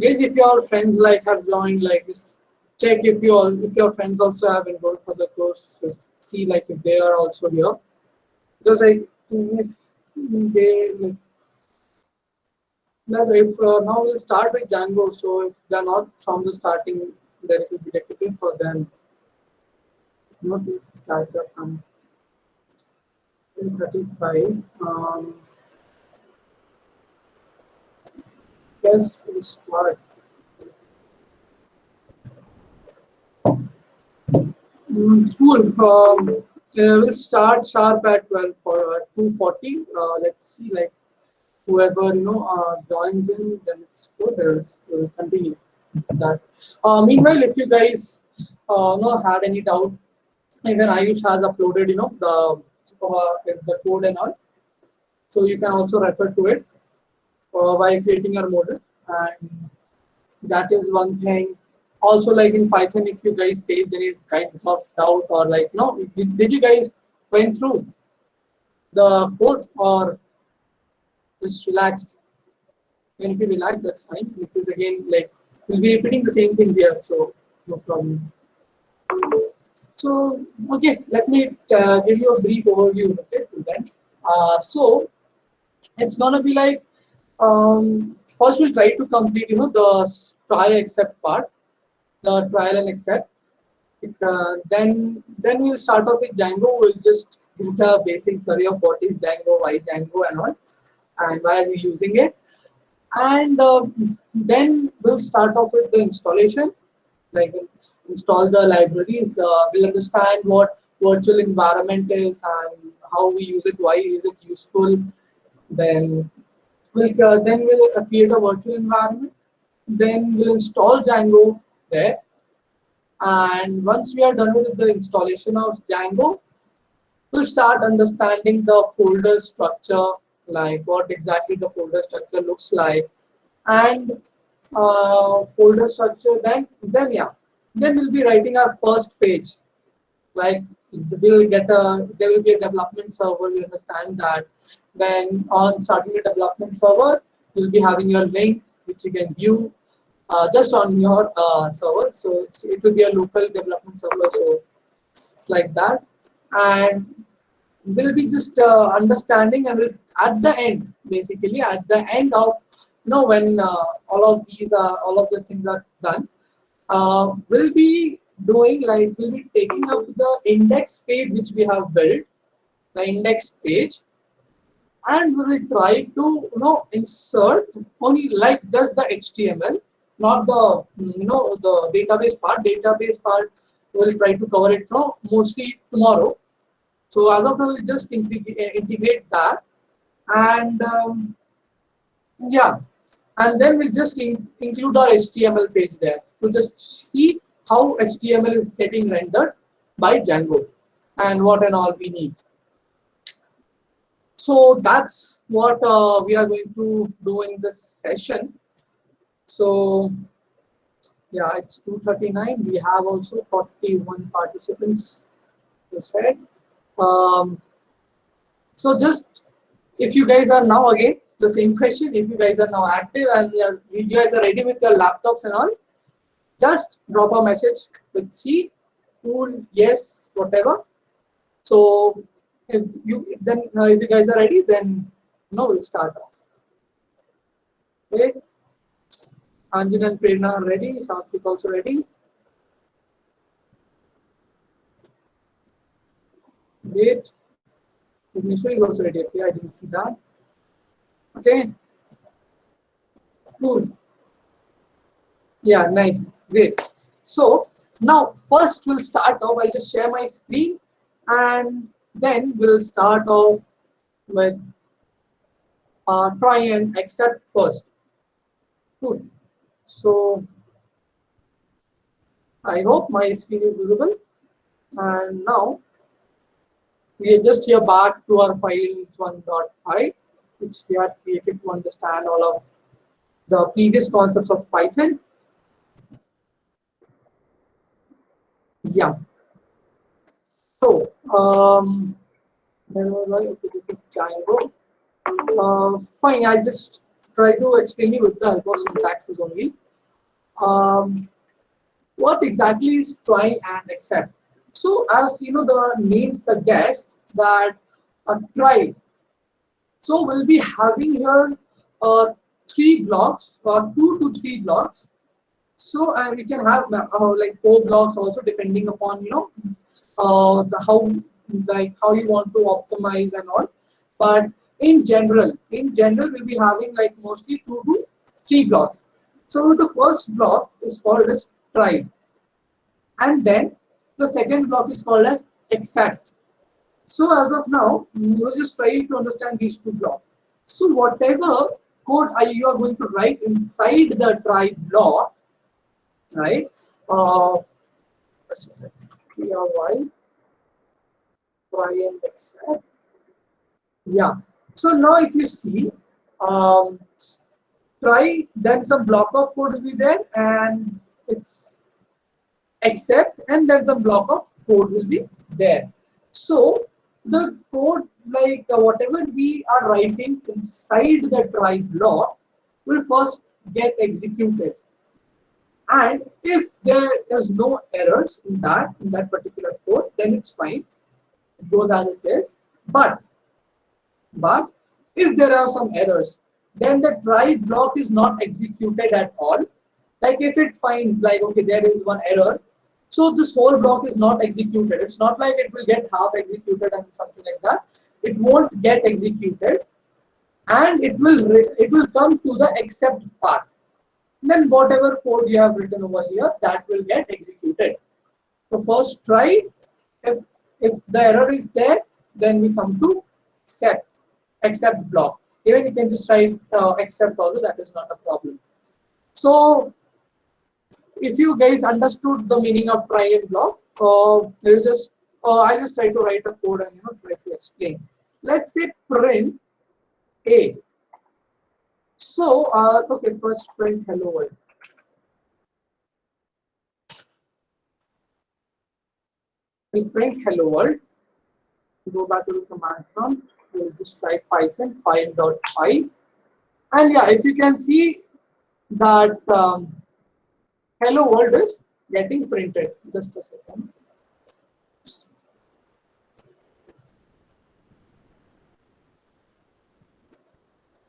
Guys, if your friends like have joined, like this, check if your friends also have enrolled for the course. Just see like if they are also here, because like if they like, if now we'll start with Django. So if they're not from the starting, then it will be difficult for them not to catch up on 35. Let's start. Cool. We'll start sharp at 12 for 2:40. Let's see, like whoever joins in, then it's good. We'll continue that. Meanwhile, if you guys had any doubt, even Ayush has uploaded the code and all, so you can also refer to it while creating your model, and that is one thing. Also, like in Python, if you guys faced any kind of doubt or like, no, did you guys went through the code or just relaxed? And if you relax, that's fine, because again, like we'll be repeating the same things here, so no problem. So, okay, let me give you a brief overview. Okay, then. So it's gonna be like, first we'll try to complete the try except part, the trial and accept. Then we'll start off with Django. We'll just get a basic theory of what is Django, why Django, and all, and why are we using it. And then we'll start off with the installation, like install the libraries. We'll understand what virtual environment is and how we use it, why is it useful. Then we'll create a virtual environment. Then we'll install Django there. And once we are done with the installation of Django, we'll start understanding the folder structure, like what exactly the folder structure looks like, and folder structure. Then we'll be writing our first page. Like there will be a development server. We understand that. Then on starting the development server, you'll be having your link which you can view just on your server. So it will be a local development server. So it's like that. And we'll be just understanding, and we'll, at the end, basically at the end of when all of these things are done, we'll be taking up the index page which we have built, the index page, and we will try to insert only like just the HTML, not the the database part. Database part we'll try to cover it mostly tomorrow. So as of now, we'll just integrate that, and yeah, and then we'll just include our HTML page there to just see how HTML is getting rendered by Django and what and all we need. So that's what we are going to do in this session. So yeah, it's 2:39. We have also 41 participants, you said. So just if you guys are now, again the same question, if you guys are now active and you guys are ready with your laptops and all, just drop a message with C, cool, yes, whatever. So if you guys are ready, then we'll start off. Okay, Anjan and Prerna are ready. Satvik also ready. Great. Vignesh is also ready. Okay, I didn't see that. Okay, cool. Yeah, nice, great. So now first we'll start off. I'll just share my screen, and then we'll start off with try and accept first. Good. So I hope my screen is visible, and now we are just here back to our file 1.py, which we had created to understand all of the previous concepts of Python. Yeah. So where was I? Okay, this is Django. Fine. I'll just try to explain you with the help of syntaxes only. Um, what exactly is try and accept? So, as you know, the name suggests that a try. So, we'll be having here three blocks, or 2 to 3 blocks. So, and we can have like 4 blocks also, depending upon the how you want to optimize and all. But in general, we'll be having like mostly 2 to 3 blocks. So the first block is called as try, and then the second block is called as accept. So as of now, we'll just try to understand these 2 blocks. So whatever code you are going to write inside the try block, right? Uh, let's just say try and accept. Yeah. So now if you see, um, try, then some block of code will be there, and it's accept, and then some block of code will be there. So the code, like whatever we are writing inside the try block, will first get executed. And if there is no errors in that particular code, then it's fine. It goes as it is. But if there are some errors, then the try block is not executed at all. Like if it finds like, okay, there is one error, so this whole block is not executed. It's not like it will get half executed and something like that. It won't get executed, and it will come to the accept part. Then whatever code you have written over here, that will get executed. So first try, if if the error is there, then we come to accept block. Even you can just write accept also, that is not a problem. So if you guys understood the meaning of try and block, I'll just try to write a code and try to explain. Let's say print A. So okay, first print hello world. We print hello world. Go back to the command prompt. We'll just write Python file.py. And yeah, if you can see that hello world is getting printed. Just a second.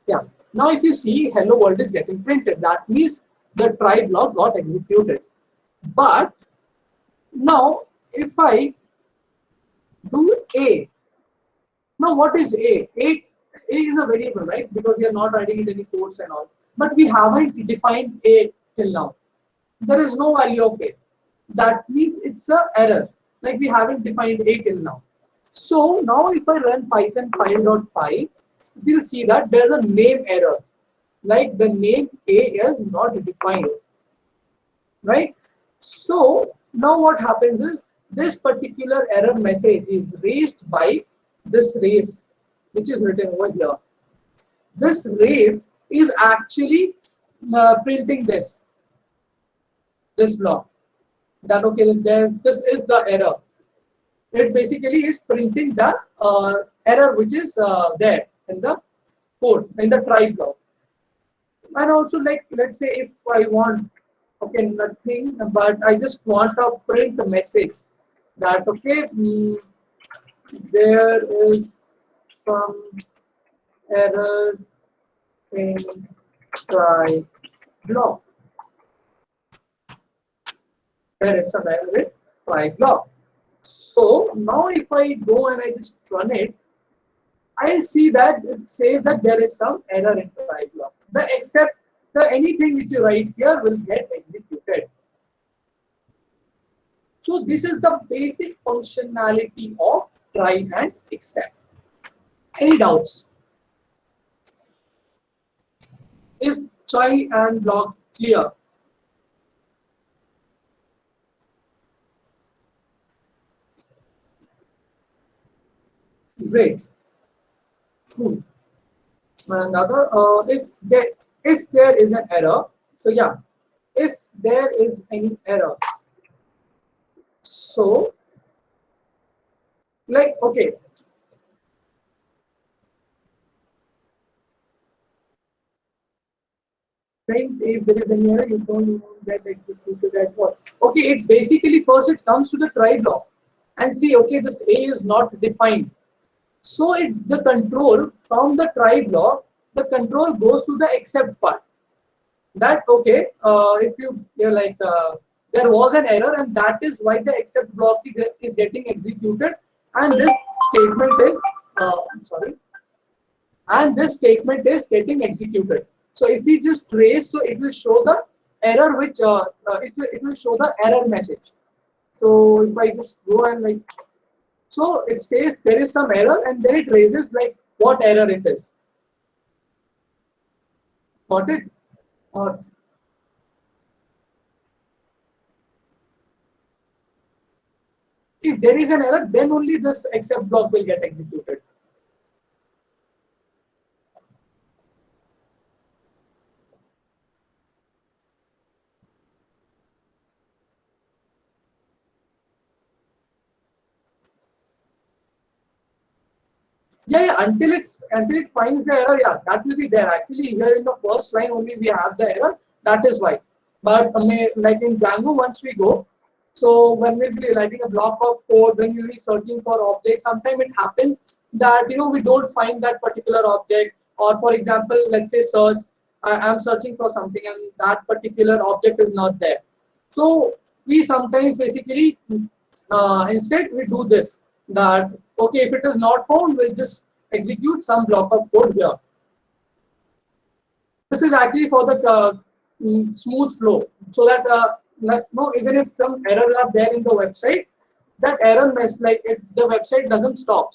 Yeah. Now if you see hello world is getting printed, that means the try block got executed. But now if I do A, now what is A? A is a variable, right? Because we are not writing in any codes and all. But we haven't defined A till now. There is no value of A. That means it's a error. Like we haven't defined A till now. So now if I run python file.py, we'll see that there's a name error. Like the name A is not defined. Right? So now what happens is this particular error message is raised by this race, which is written over here. This race is actually printing this block. That okay, this is the error. It basically is printing the error which is there in the code, in the try block. And also, like, let's say if I want, okay, nothing, but I just want to print a message that, okay, there is some error in try block. There is some error in try block. So now if I go and I just run it, I'll see that it says that there is some error in try block. Except anything which you write here will get executed. So this is the basic functionality of try and accept. Any doubts? Is try and block clear? Great. Cool. Another, if there is an error, so yeah, if there is any error, so like okay, print if there is any error, you don't get executed at all. Okay, it's basically first it comes to the try block and see, okay, this A is not defined. So the control from the try block, the control goes to the except part. That okay, if you're like there was an error and that is why the except block is getting executed, and this statement is I'm sorry, and this statement is getting executed. So if we just trace, so it will show the error which it will show the error message. So if I just go and like, so it says there is some error and then it raises like what error it is. Got it? Or if there is an error, then only this except block will get executed. Yeah, until it finds the error, yeah, that will be there. Actually, here in the first line only we have the error. That is why. But like in Django, once we go, so when we'll be writing a block of code, when we'll be searching for objects, sometimes it happens that we don't find that particular object. Or for example, let's say search, I'm searching for something and that particular object is not there. So we sometimes basically instead we do this, that okay, if it is not found, we'll just execute some block of code here. This is actually for the smooth flow, so that even if some errors are there in the website, that error mess the website doesn't stop.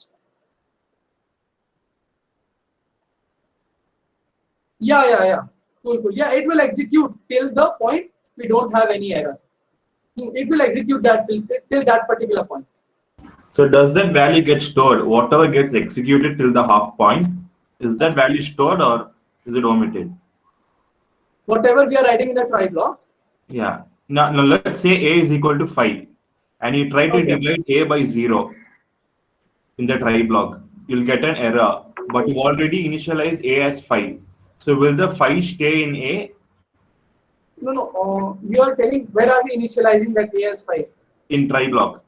Yeah. Cool. Yeah, it will execute till the point we don't have any error. It will execute that till that particular point. So does that value get stored? Whatever gets executed till the half point, is that value stored or is it omitted? Whatever we are writing in the try block. Yeah. Now let's say A is equal to 5 and you try to divide A by 0 in the try block. You'll get an error, but you've already initialized A as 5. So will the 5 stay in A? No. We are telling where are we initializing that A as 5? In try block.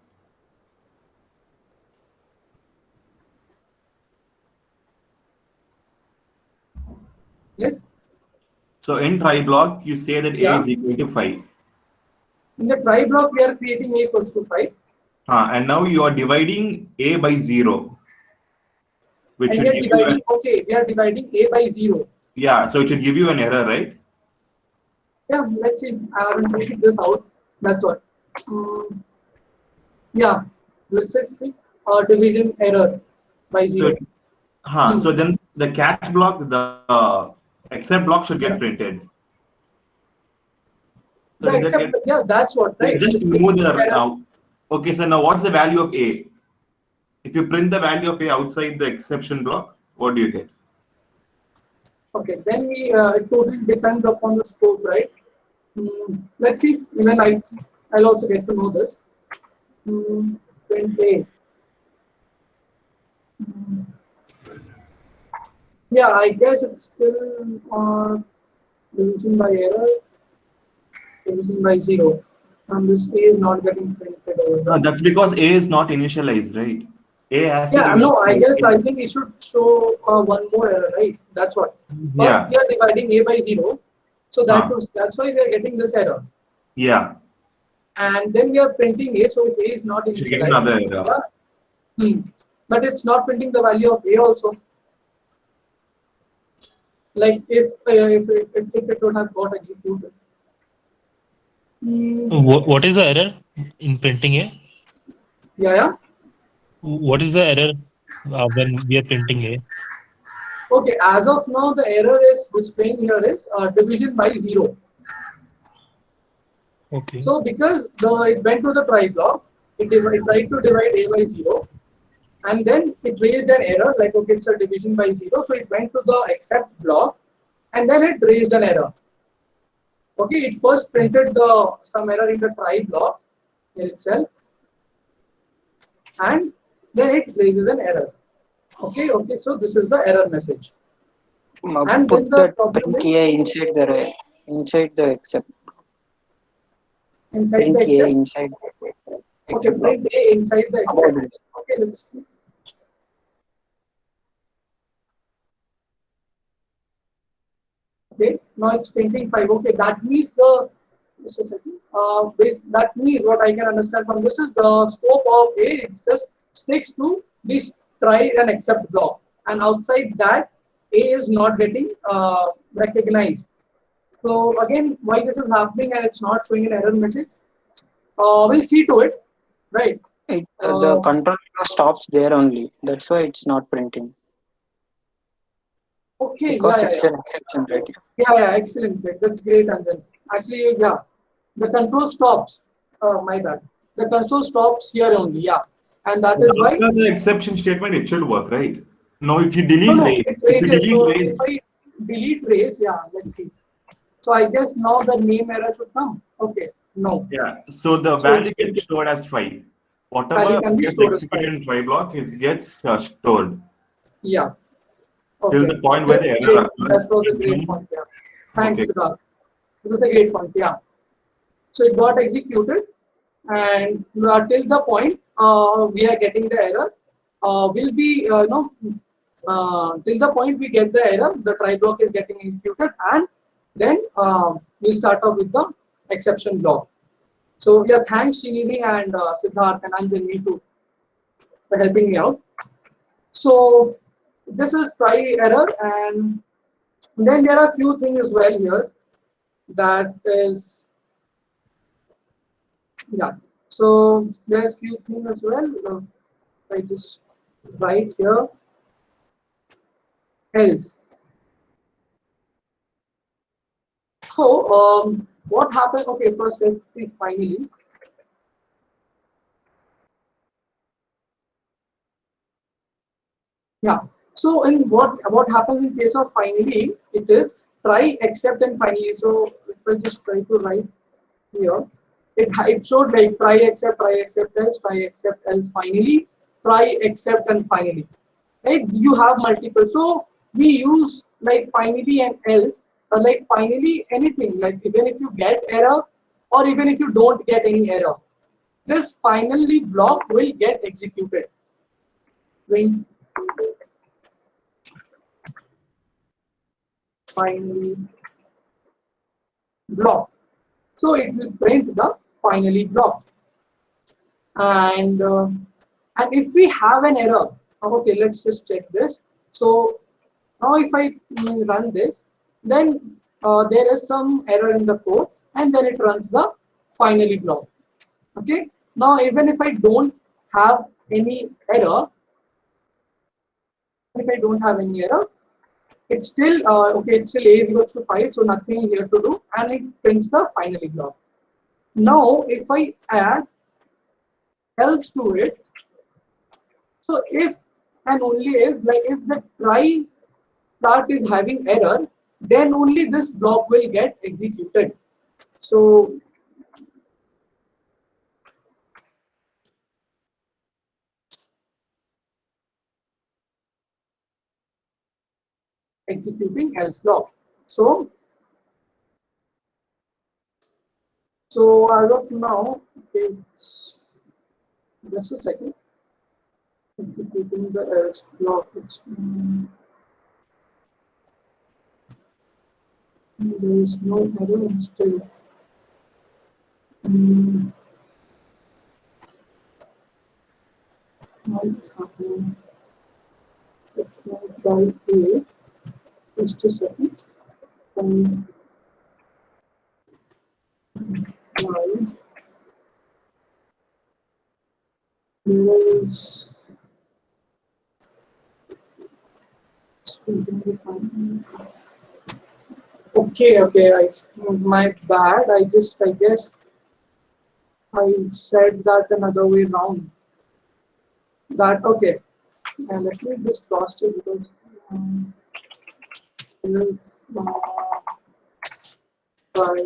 Yes. So in try block, you say that A is equal to 5. In the try block, we are creating A equals to 5. And now you are dividing A by 0. Which and we are dividing, we are dividing A by 0. Yeah, so it should give you an error, right? Yeah, let's see. I haven't taken this out. That's what. Yeah, let's see. Division error by 0. So then the catch block, the except block should get printed. So yeah, that's what, right? Just remove the now. Okay, so now what's the value of A? If you print the value of A outside the exception block, what do you get? Okay, then we it totally depends upon the scope, right? Let's see. Even I'll also get to know this. Print A. Yeah, I guess it's still division by error, division by 0, and this A is not getting printed over. No, that's because A is not initialized, right? A has I think we should show one more error, right? That's what. First, we are dividing A by 0, so that's why we are getting this error. Yeah. And then we are printing A, so A is not initialized. Another error. Yeah. But it's not printing the value of A also. Like if it would have got executed. What is the error in printing A? Yeah. What is the error when we are printing A? Okay, as of now, the error is displaying here is division by 0. Okay. So because it went to the try block, it tried to divide A by 0, and then it raised an error like okay, it's a division by 0. So it went to the except block, and then it raised an error. Okay, it first printed some error in the try block here itself, and then it raises an error. Okay, so this is the error message. And put that print A inside the inside the except Inside the print A except. inside the Okay, except block. print A inside the About except. this. Okay, let's see. Okay, now it's printing 5. Okay, that means the just a second. That means what I can understand from this is the scope of A. It just sticks to this try and accept block, and outside that, A is not getting recognized. So again, why this is happening and it's not showing an error message? We'll see to it, right? The Uh, control flow stops there only. That's why it's not printing okay, yeah, because yeah, it's yeah. an exception right here. Yeah, yeah, excellent. Great. That's great, Anjan. Actually, yeah, the control stops. My bad. The console stops here only. Yeah, and that is why. After the exception statement, it should work, right? Now, if you No, delete no, raise, it if you raises. delete So if raise, I delete raise, yeah, let's see. So I guess now the name error should come. Okay, no. yeah, so the So it's value gets stored as 5. value Whatever can be gets stored as executed file. in try block, it gets stored Yeah. till Okay. the point where the That's error great. That occurs. was a And great point. then, Yeah. okay, Thanks, Siddharth. It was a great point. Yeah. So it got executed, and till the point we are getting the error, will be till the point we get the error, the try block is getting executed, and then we start off with the exception block. So yeah, thanks Srinidhi and Siddharth and Anjani too for helping me out. So this is try error, and then there are few things as well here that is. Yeah. So there's few things as well. I just write here else. So what happened? Okay, first let's see finally. Yeah. So in what happens in case of finally, it is try, accept, and finally. So if I just try to write here, it showed like try, accept, else, try, accept, else, finally, try, accept, and finally. Right? You have multiple. So we use like finally and else, or like finally anything. Like even if you get error, or even if you don't get any error, this finally block will get executed. When finally block. So it will print the finally block. And if we have an error, okay, let's just check this. So now if I run this, then there is some error in the code, and then it runs the finally block. Okay. Now even if I don't have any error, it's still okay. It's still a is equals to 5, so nothing here to do, and it prints the finally block. Now if I add else to it, so if and only if, like if the try start is having error, then only this block will get executed. So executing else block. So as of now, it's just a second. Executing the else block. There is no error still. Mm, now it's happening. Section try A. Just a second. And right. There is okay, okay. My bad. I guess I said that another way round. That okay. And let me just cross it because else try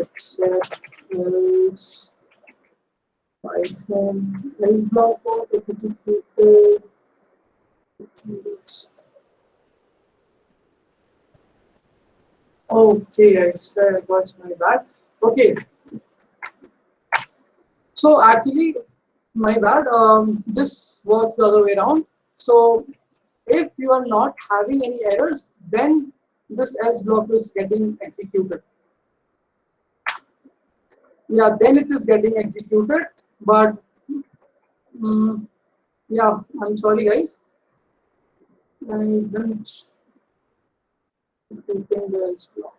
accept else Python else block or executed Okay, I said I got my bad. Okay, so actually, my bad. This works the other way around. So if you are not having any errors, then this else block is getting executed. Yeah, then it is getting executed. But mm, yeah, I'm sorry, guys. I didn't taking the else block.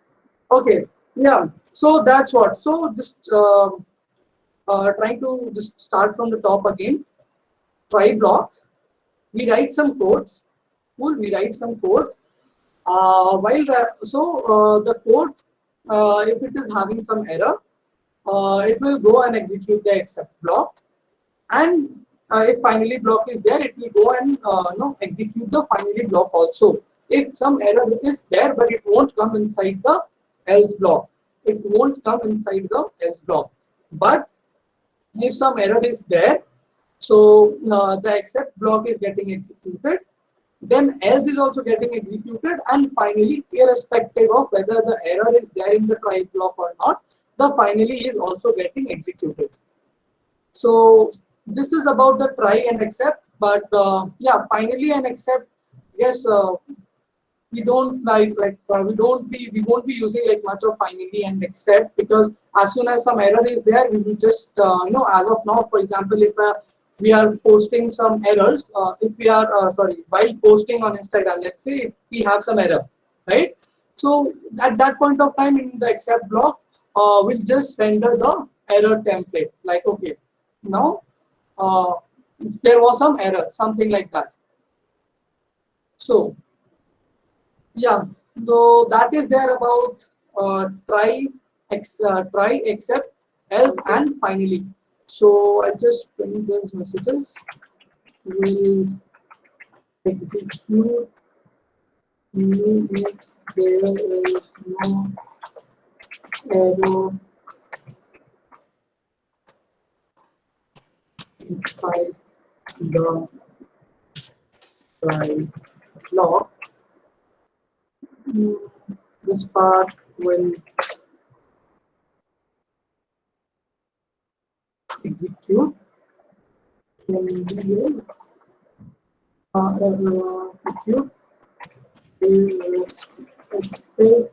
Okay, yeah. So that's what. So just trying to just start from the top again. Try block. We write some codes. Cool. We write some code. The code, if it is having some error, it will go and execute the except block, and if finally block is there, it will go and no, execute the finally block also. If some error is there, but it won't come inside the else block. It won't come inside the else block. But if some error is there, so the except block is getting executed, then else is also getting executed, and finally, irrespective of whether the error is there in the try block or not, the finally is also getting executed. So this is about the try and accept, but yeah, finally and accept, yes, we don't we won't be using like much of finally and accept, because as soon as some error is there, we will just as of now, for example, if we are posting some errors, if we are sorry, while posting on Instagram, let's say if we have some error, right? So at that point of time in the accept block, we'll just render the error template, like okay, now uh, there was some error, something like that. So yeah, so that is there about try, accept, else, and finally. So I just print these messages. Will execute if there is no error inside the try block. Mm, This part will execute when we execute irrespective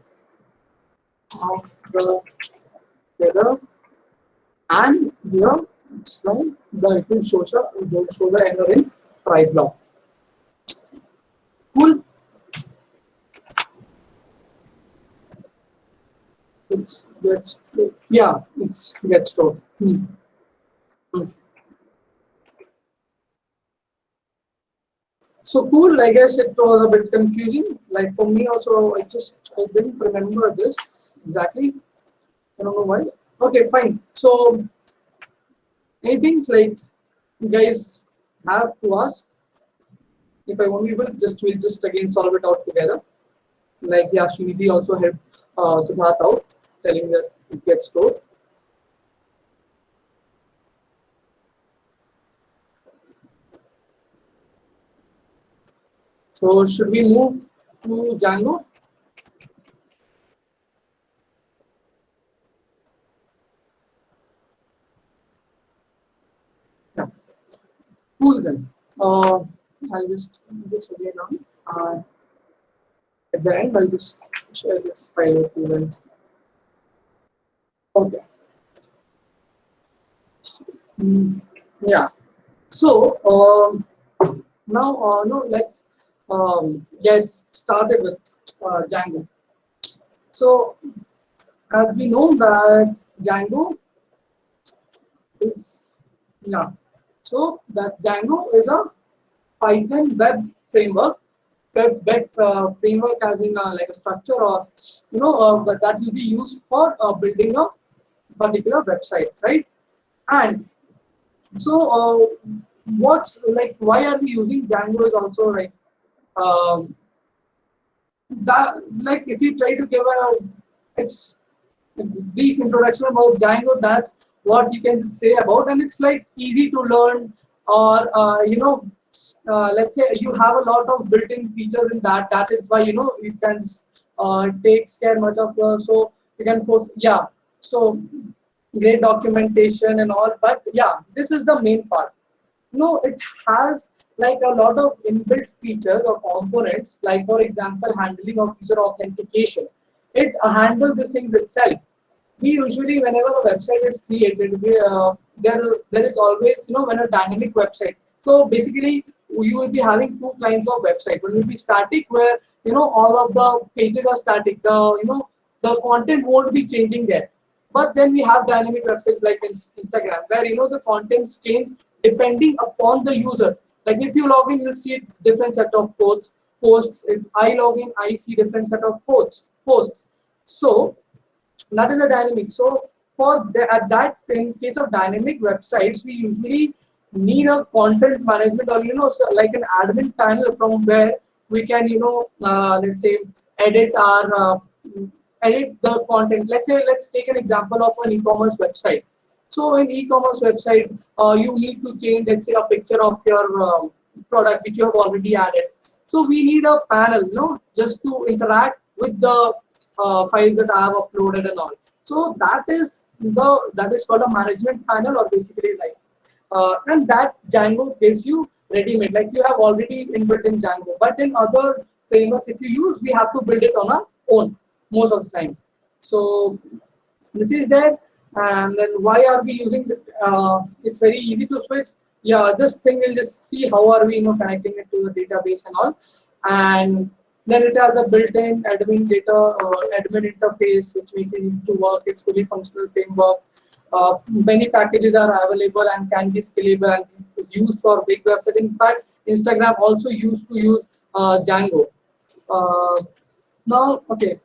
of the error, and here it's like it will show the error in try block. Cool. It's gets yeah, it's gets stored. Hmm. So cool. I guess it was a bit confusing. Like for me also, I didn't remember this exactly. I don't know why. Okay, fine. So anything like you guys have to ask. If I won't be able, we'll just again solve it out together. Like yeah, Srinidhi also helped Siddharth out, telling that it gets stored. So should we move to Django? Yeah. Cool then. I'll just do this again now. At the end, I'll just share this file with you guys. Okay. Mm, yeah. So now, no, let's get started with Django. So as we know that Django is yeah. So that Django is a Python web framework. Web framework as in like a structure, or but that will be used for building a particular website, right? And so what's like why are we using Django is also like um, that, like if you try to give a it's a brief introduction about Django, that's what you can say about, and it's like easy to learn, or let's say you have a lot of built-in features in that. That is why you can takes care much of so you can force, yeah. So great documentation and all, but yeah, this is the main part. No, it has like a lot of inbuilt features or components, like for example, handling of user authentication. It handles these things itself. We usually, whenever a website is created, there is always, when a dynamic website. So basically, you will be having two kinds of website. One will be static, where all of the pages are static. The content won't be changing there. But then we have dynamic websites like Instagram, where the contents change depending upon the user. Like if you log in, you'll see different set of posts. If I log in, I see different set of posts. So that is a dynamic. So at that, in case of dynamic websites, we usually need a content management, or so like an admin panel from where we can let's say edit our edit the content. Let's take an example of an e-commerce website. So in e-commerce website, you need to change, let's say, a picture of your product which you have already added. So we need a panel, just to interact with the files that I have uploaded and all. So that is called a management panel, or basically like, and that Django gives you ready-made, like you have already inbuilt in Django. But in other frameworks, if you use, we have to build it on our own most of the times. So this is there. And then why are we using it's very easy to switch. Yeah, this thing will just see how are we connecting it to the database and all. And then it has a built-in admin interface which makes it to work. It's fully functional framework. Many packages are available and can be scalable and is used for big websites. In fact, Instagram also used to use Django. uh, Now, okay,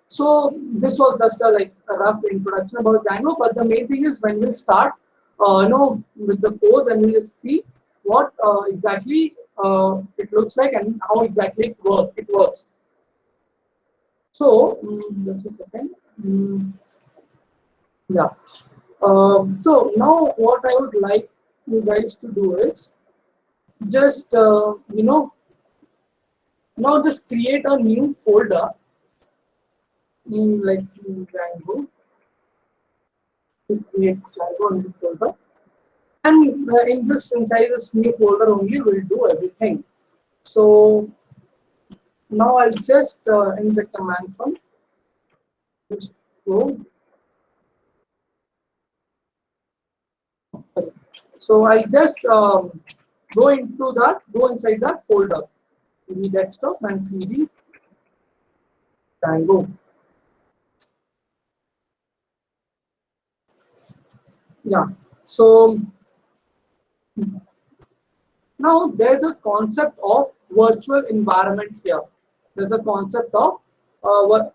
so this was just a rough introduction about Django, but the main thing is when we'll start, with the code, and we'll see what exactly it looks like and how exactly it works. So, just a second. Yeah. So now what I would like you guys to do is just, now just create a new folder, like Django. Create Django new folder, and inside this new folder only we'll do everything. So now I'll just in the command prompt just go. So I'll just go inside that folder, cd desktop and cd Django. Yeah. So now there's a concept of virtual environment here. There's a concept of what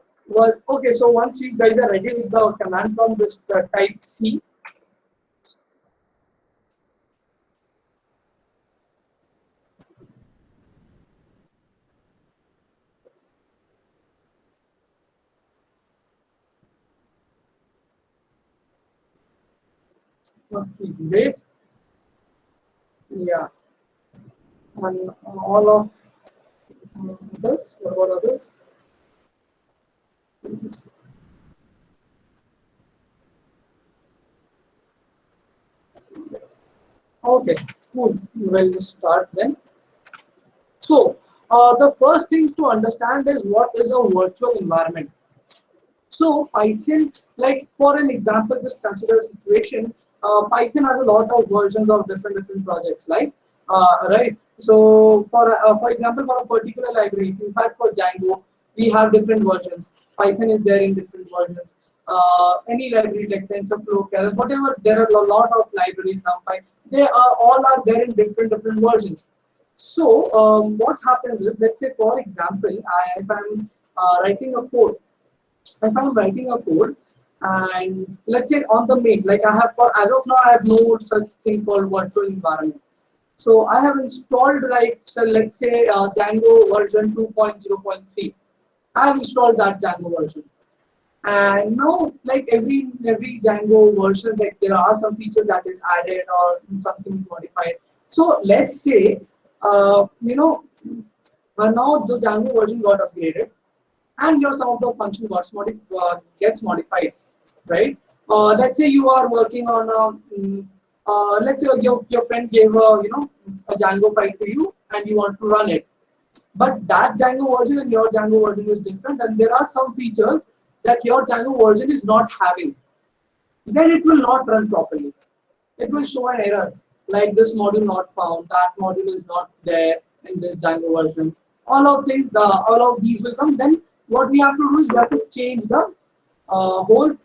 okay, so once you guys are ready with the command prompt, just type C. Okay, great. Yeah. And all of this, what about others? Okay, cool. We'll just start then. So, the first thing to understand is what is a virtual environment. So Python, like for an example, just consider a situation. Python has a lot of versions of different projects, like right. So for example, for a particular library, in fact for Django, we have different versions. Python is there in different versions. Any library like TensorFlow, Keras, whatever, there are a lot of libraries now. They are all are there in different versions. So what happens is, let's say for example, if I'm writing a code, if I'm writing a code, and let's say on the main, like I have for as of now, I have no such thing called virtual environment. So I have installed, like, so let's say Django version 2.0.3. I have installed that Django version. And now, like every Django version, like there are some features that is added or something is modified. So let's say, Now the Django version got upgraded, and your some of the function gets modified, right? Let's say you are working on let's say your friend gave a Django file to you, and you want to run it, but that Django version and your Django version is different, and there are some features that your Django version is not having. Then it will not run properly. It will show an error like this module not found, that module is not there in this Django version. All of these will come. Then what we have to do is we have to change the whole.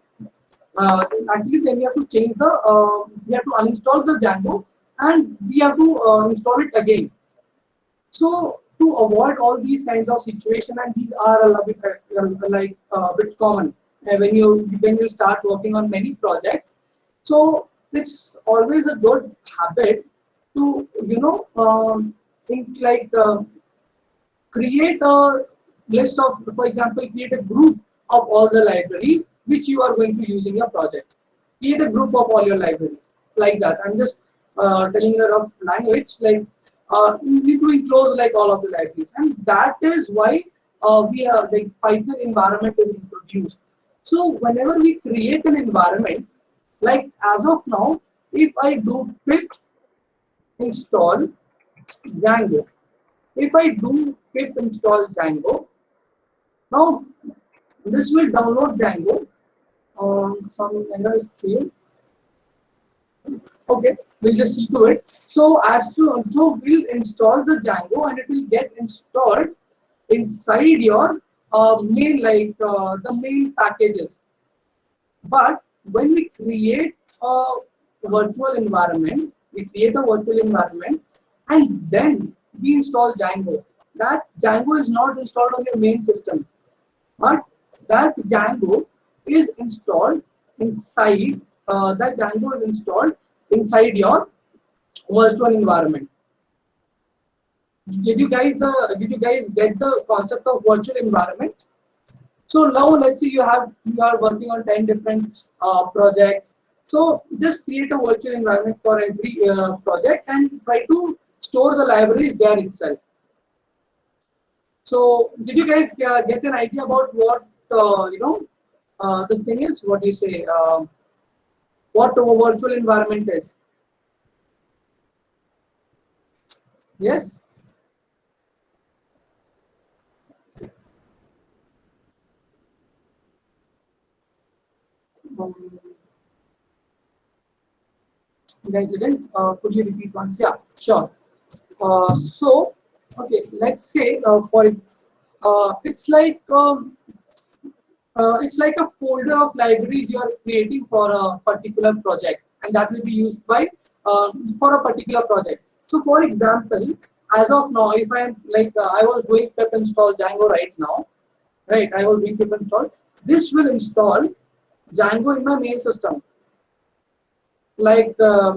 Actually, then we have to change the. We have to uninstall the Django and we have to install it again. So to avoid all these kinds of situation, and these are a little bit bit common when you start working on many projects. So it's always a good habit to think like create a list of, for example, create a group of all the libraries which you are going to use in your project. Create a group of all your libraries like that. I'm just telling in a rough language, like you need to enclose like all of the libraries, and that is why we are like Python environment is introduced. So whenever we create an environment, like as of now, if I do pip install Django, if I do pip install Django, now this will download Django. Some errors came. Okay, we'll just see to it. So so we'll install the Django and it will get installed inside your main the main packages. But when we create a virtual environment, and then we install Django. That Django is not installed on your main system, but that Django is installed inside. That Django is installed inside your virtual environment. Did you guys get the concept of virtual environment? So now let's say you are working on 10 different projects. So just create a virtual environment for every project and try to store the libraries there itself. So did you guys get an idea about what this thing is? What do you say? What a virtual environment is? Yes. You guys didn't? Could you repeat once? Yeah, sure. So, okay, let's say it's like a folder of libraries you are creating for a particular project, and that will be used by for a particular project. So, for example, as of now, if I am I was doing pip install Django right now, right? I was doing pip install. This will install Django in my main system. Like uh,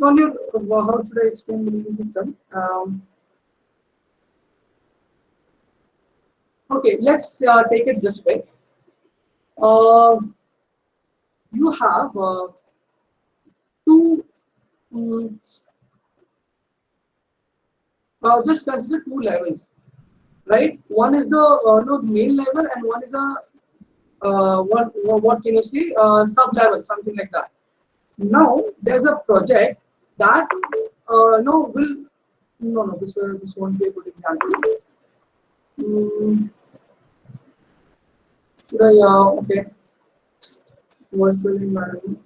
on your how should I explain the main system? Okay, let's take it this way. You have two just consider two levels, right? One is the main level, and one is a what can you say sub level, something like that. Now there's a project that no will no this won't be a good example. Should I okay, virtual environment.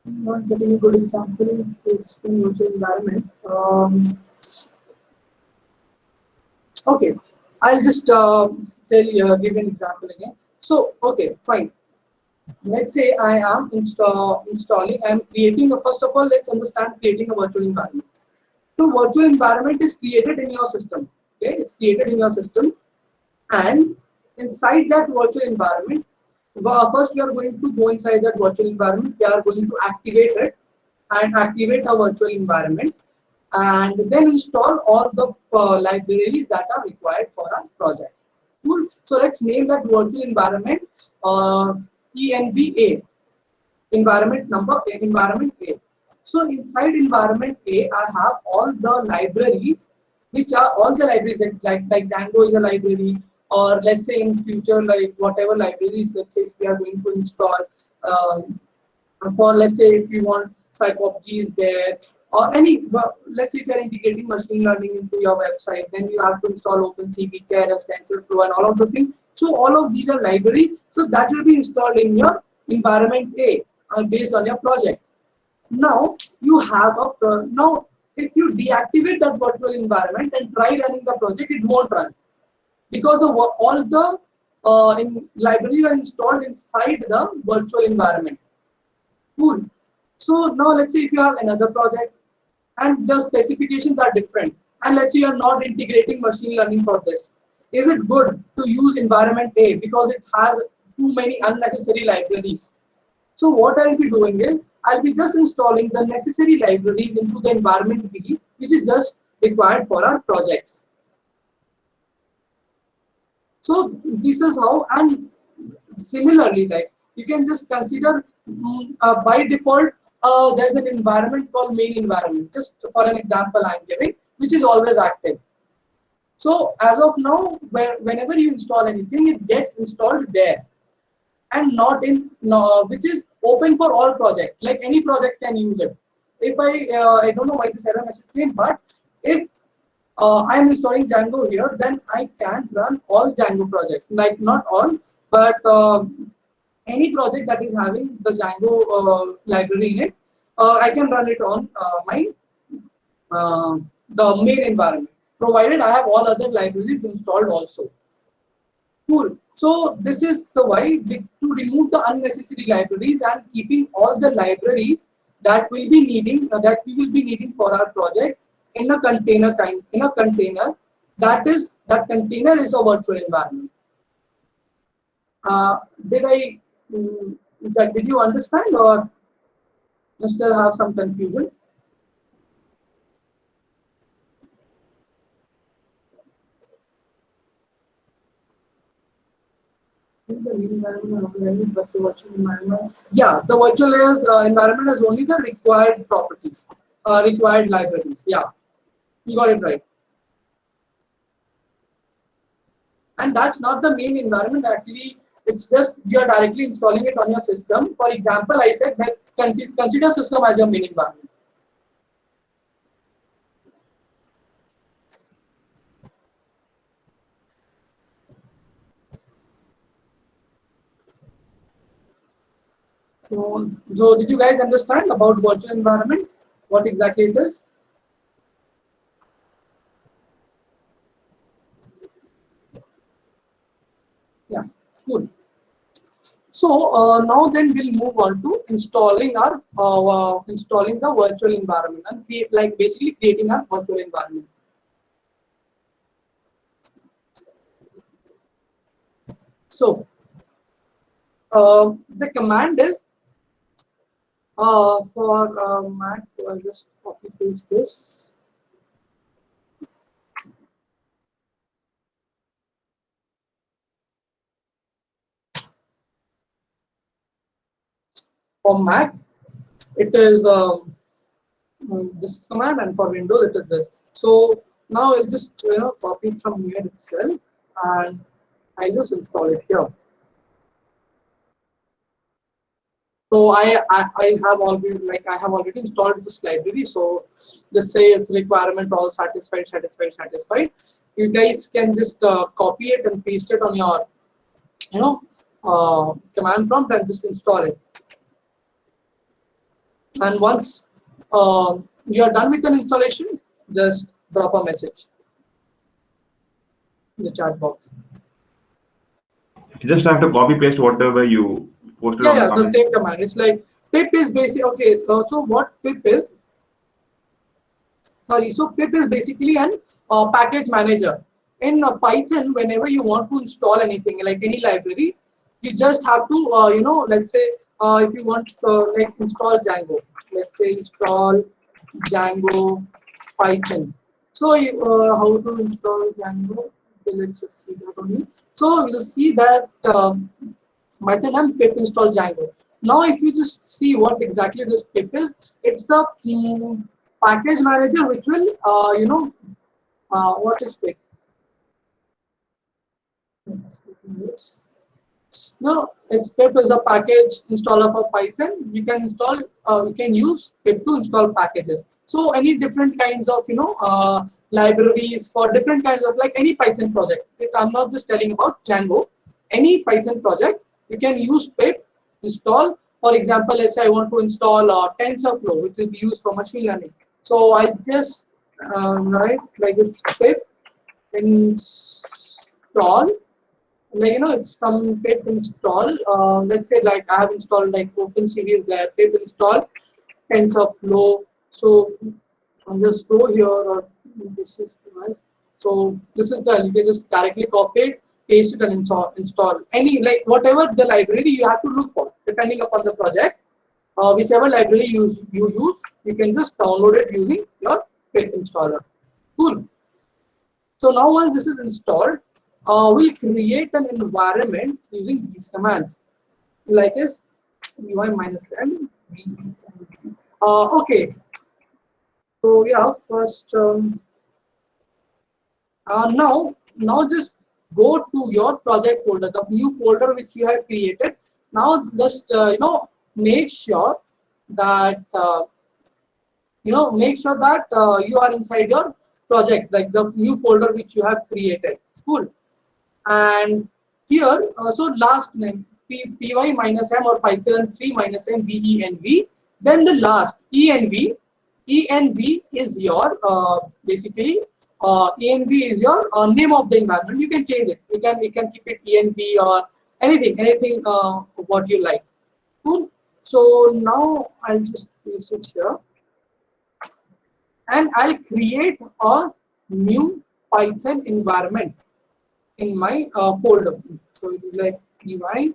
Not getting a good example to explain virtual environment. Okay, I'll just give an example again. So okay, fine. Let's say I am installing. I am creating a, first of all, let's understand creating a virtual environment. So virtual environment is created in your system. Okay, it's created in your system, and inside that virtual environment, first we are going to go inside that virtual environment. We are going to activate it and activate a virtual environment, and then install all the libraries that are required for our project. Cool. So let's name that virtual environment ENVA, environment A. So inside environment A, I have all the libraries, which are all the libraries that like Django is a library, or let's say in future like whatever libraries, let's say if we are going to install um, for, let's say if you want psychology is there, or any, well, let's say if you're integrating machine learning into your website, then you have to install OpenCV, Keras, TensorFlow, and all of those things. So all of these are libraries. So that will be installed in your environment A based on your project. Now you have a now if you deactivate that virtual environment and try running the project, it won't run because of all the libraries are installed inside the virtual environment. Cool. So now let's say if you have another project and the specifications are different, and let's say you are not integrating machine learning for this, is it good to use environment A because it has too many unnecessary libraries? So what I'll be doing is I'll be just installing the necessary libraries into the environment B, which is just required for our projects. So this is how, and similarly, like you can just consider by default there's an environment called main environment. Just for an example, I'm giving, which is always active. So as of now, whenever you install anything, it gets installed there, and not in which is open for all projects. Like any project can use it. If I don't know why this error message came, but if I am installing Django here, then I can run all Django projects. Like not all, but any project that is having the Django library in it, I can run it on my the main environment, provided I have all other libraries installed also. Cool. So this is the way to remove the unnecessary libraries and keeping all the libraries that will be needing that we will be needing for our project in a container that container is a virtual environment. Did I did you understand, or you still have some confusion? The main environment, but the virtual environment. Yeah, the virtual environment has only the required properties, required libraries. Yeah, you got it right. And that's not the main environment. Actually, it's just you are directly installing it on your system. For example, I said that consider system as your main environment. So did you guys understand about virtual environment? What exactly it is? Yeah, cool. So now then we'll move on to installing our installing the virtual environment and basically creating a virtual environment. So the command is for Mac. I'll just copy paste this. For Mac, it is this command, and for Windows, it is this. So now I'll just copy it from here itself, and I'll just install it here. So I have already installed this library. So this says requirement all satisfied. You guys can just copy it and paste it on your command prompt and just install it. And once you are done with an installation, just drop a message in the chat box. You just have to copy paste whatever you posted on Yeah, the the comment. same command. It's like pip is basic. Okay, so what pip is? Sorry, so pip is basically an package manager. In Python, whenever you want to install anything, like any library, you just have to, let's say if you want to like install Django, let's say install Django Python. So how to install Django? Okay, let's just see that only. So you'll see that Python and pip install Django. Now, if you just see what exactly this pip is, it's a package manager which will, what is pip? No, it's pip is a package installer for Python. You can install, you can use pip to install packages. So any different kinds of, libraries for different kinds of, like any Python project. I'm not just telling about Django. Any Python project, you can use pip install. For example, let's say I want to install TensorFlow, which will be used for machine learning. So I just write like it's pip install, like it's some pip install. Let's say like I have installed like OpenCV is there, pip install TensorFlow. So I'll just go here, or this is device. So this is the, you can just directly copy it, paste it, and install any, like whatever the library you have to look for depending upon the project. Whichever library you use, you can just download it using your pip installer. Cool. So now once this is installed, we'll create an environment using these commands, like is uy -m. Okay. So yeah, first now just go to your project folder, the new folder which you have created. Now just make sure that you are inside your project, like the new folder which you have created. Cool. And here, so last name py -m or Python 3 -m venv. Then the last env. Env is your basically env is your name of the environment. You can change it. You can keep it env or anything what you like. Cool. So now I'll just paste it here, and I'll create a new Python environment in my folder. So it is like py -m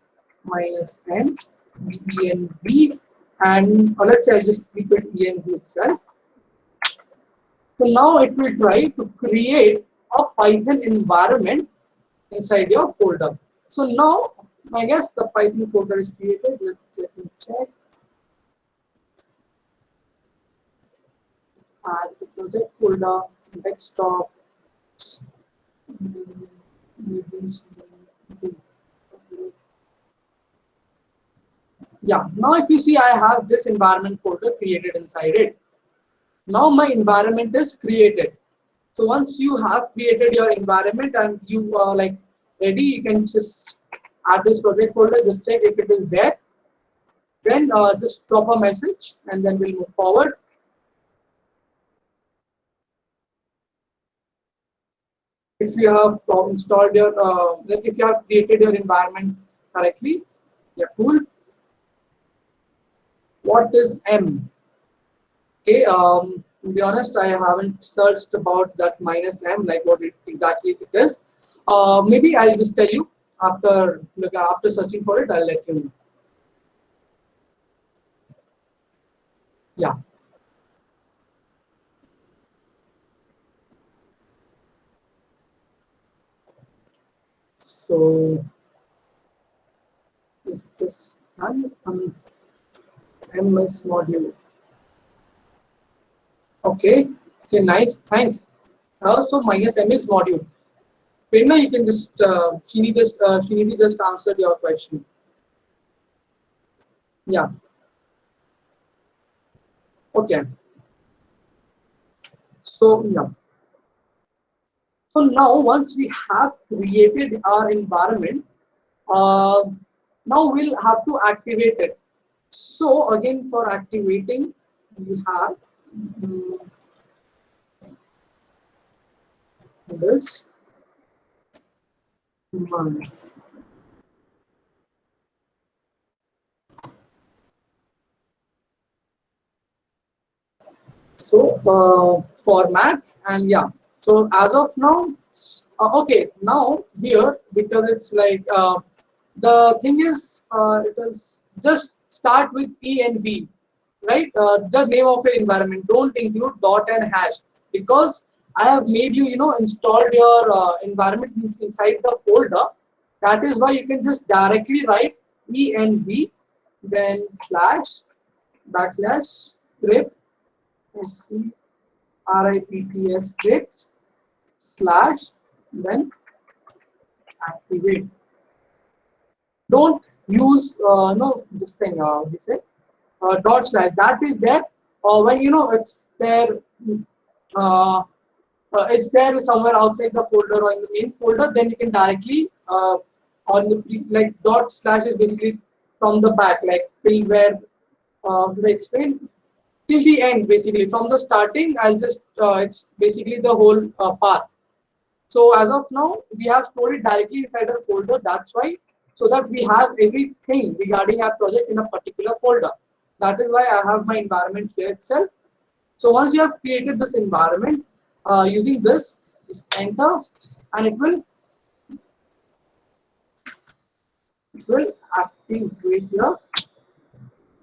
venv, and let's say I'll just keep it env itself. So now it will try to create a Python environment inside your folder. So now I guess the Python folder is created. Let me check. Add the project folder, desktop. Yeah, now if you see, I have this environment folder created inside it. Now my environment is created. So once you have created your environment and you are like ready, you can just add this project folder, just check if it is there. Then just drop a message and then we'll move forward. If you have installed your, like if you have created your environment correctly, yeah, cool. What is M? Okay, to be honest, I haven't searched about that -m, like what it exactly it is. Maybe I'll just tell you after searching for it. I'll let you know. Yeah. So is this done? MS module. Okay. Okay. Nice. Thanks. So -m is module. Prerna, you can just Srinidhi just answered your question. Yeah. Okay. So yeah. So now once we have created our environment, now we'll have to activate it. So again, for activating, we have this command. So format, and yeah. So as of now, okay. Now here, because it's like the thing is, it is just start with env, right? The name of your environment. Don't include dot and hash, because I have made you, installed your environment inside the folder. That is why you can just directly write env then slash backslash script script scripts slash then activate. Don't use no this thing we say dot slash that is there when it's there uh, it's there somewhere outside the folder or in the main folder, then you can directly on the like dot slash is basically from the back, like till where should I explain till the end, basically from the starting. I'll just it's basically the whole path. So as of now, we have stored it directly inside a folder. That's why, so that we have everything regarding our project in a particular folder. That is why I have my environment here itself. So once you have created this environment using this, just enter, and it will activate here.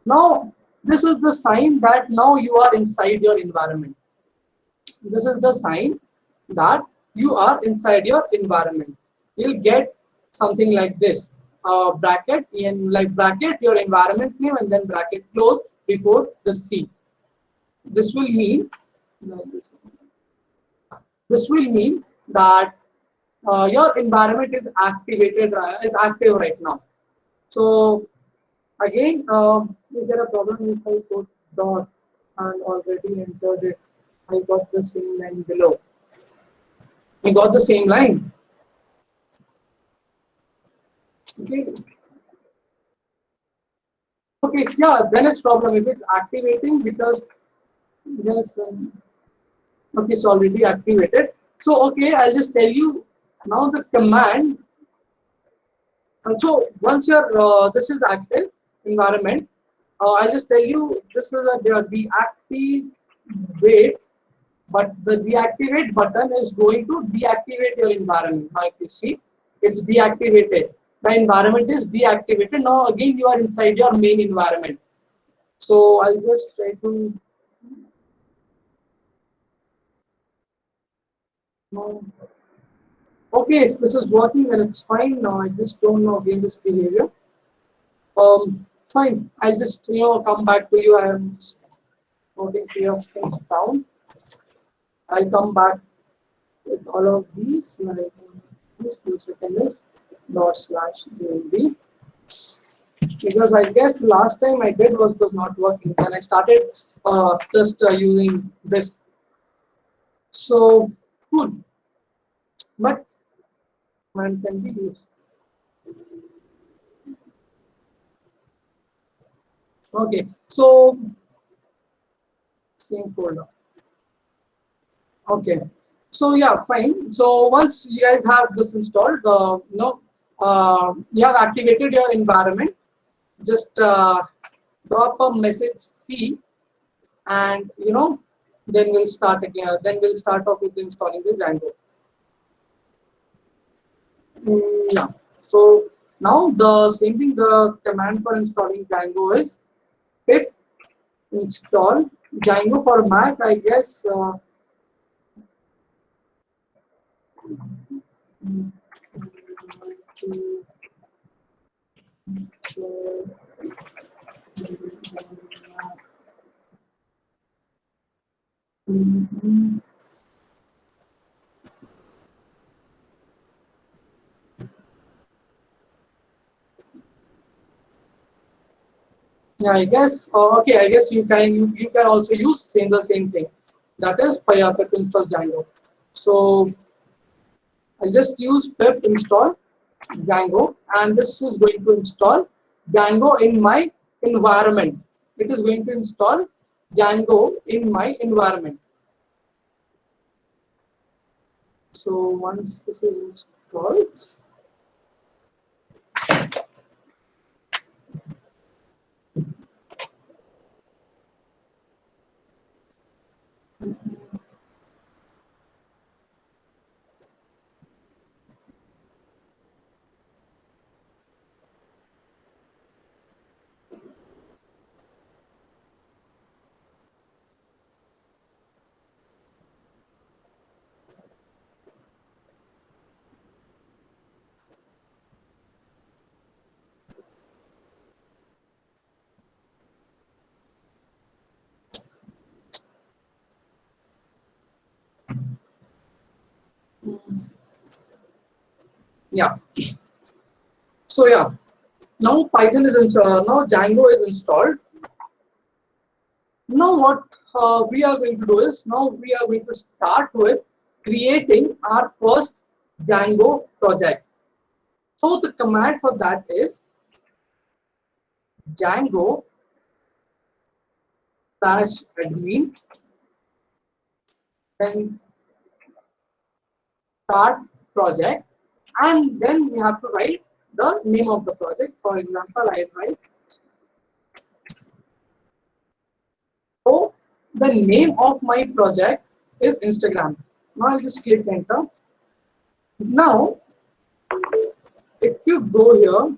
Now this is the sign that now you are inside your environment. This is the sign that you are inside your environment. You'll get something like this bracket in like bracket your environment name and then bracket close before the C. This will mean that your environment is activated is active right now. So again, is there a problem if I put dot and already entered it? I got the same line below. I got the same line. Okay. Okay. Yeah. Then it's problem if it's activating because yes. Okay, it's already activated. So okay, I'll just tell you now the command. So once your this is active environment, I'll just tell you this is a deactivate, but the deactivate button is going to deactivate your environment. Now if you see, it's deactivated. The environment is deactivated. Now again you are inside your main environment. So I'll just try to okay, this is working and it's fine now. I just don't know again this behavior. Fine. I'll just come back to you. I am noting few of things down. I'll come back with all of these. This second is dot slash db because I guess last time I did was not working. Then I started just using this. So good, but man can be used. Okay, so same folder. Okay, so yeah, fine. So once you guys have this installed, you have activated your environment. Just drop a message C, and then we'll start again. Then we'll start off with installing the Django. Yeah. So now the same thing. The command for installing Django is pip install Django for Mac. I guess. Yeah, I guess. Okay, I guess you can also use the same thing. That is pip install Django. So I'll just use pip install Django, and this is going to install Django in my environment. It is going to install Django in my environment. So once this is installed, Yeah. So yeah, now Python is now Django is installed. Now what we are going to do is, now we are going to start with creating our first Django project. So the command for that is Django /admin, then start project, and then we have to write the name of the project. For example, I write, so the name of my project is Instagram. Now I'll just click enter. Now if you go here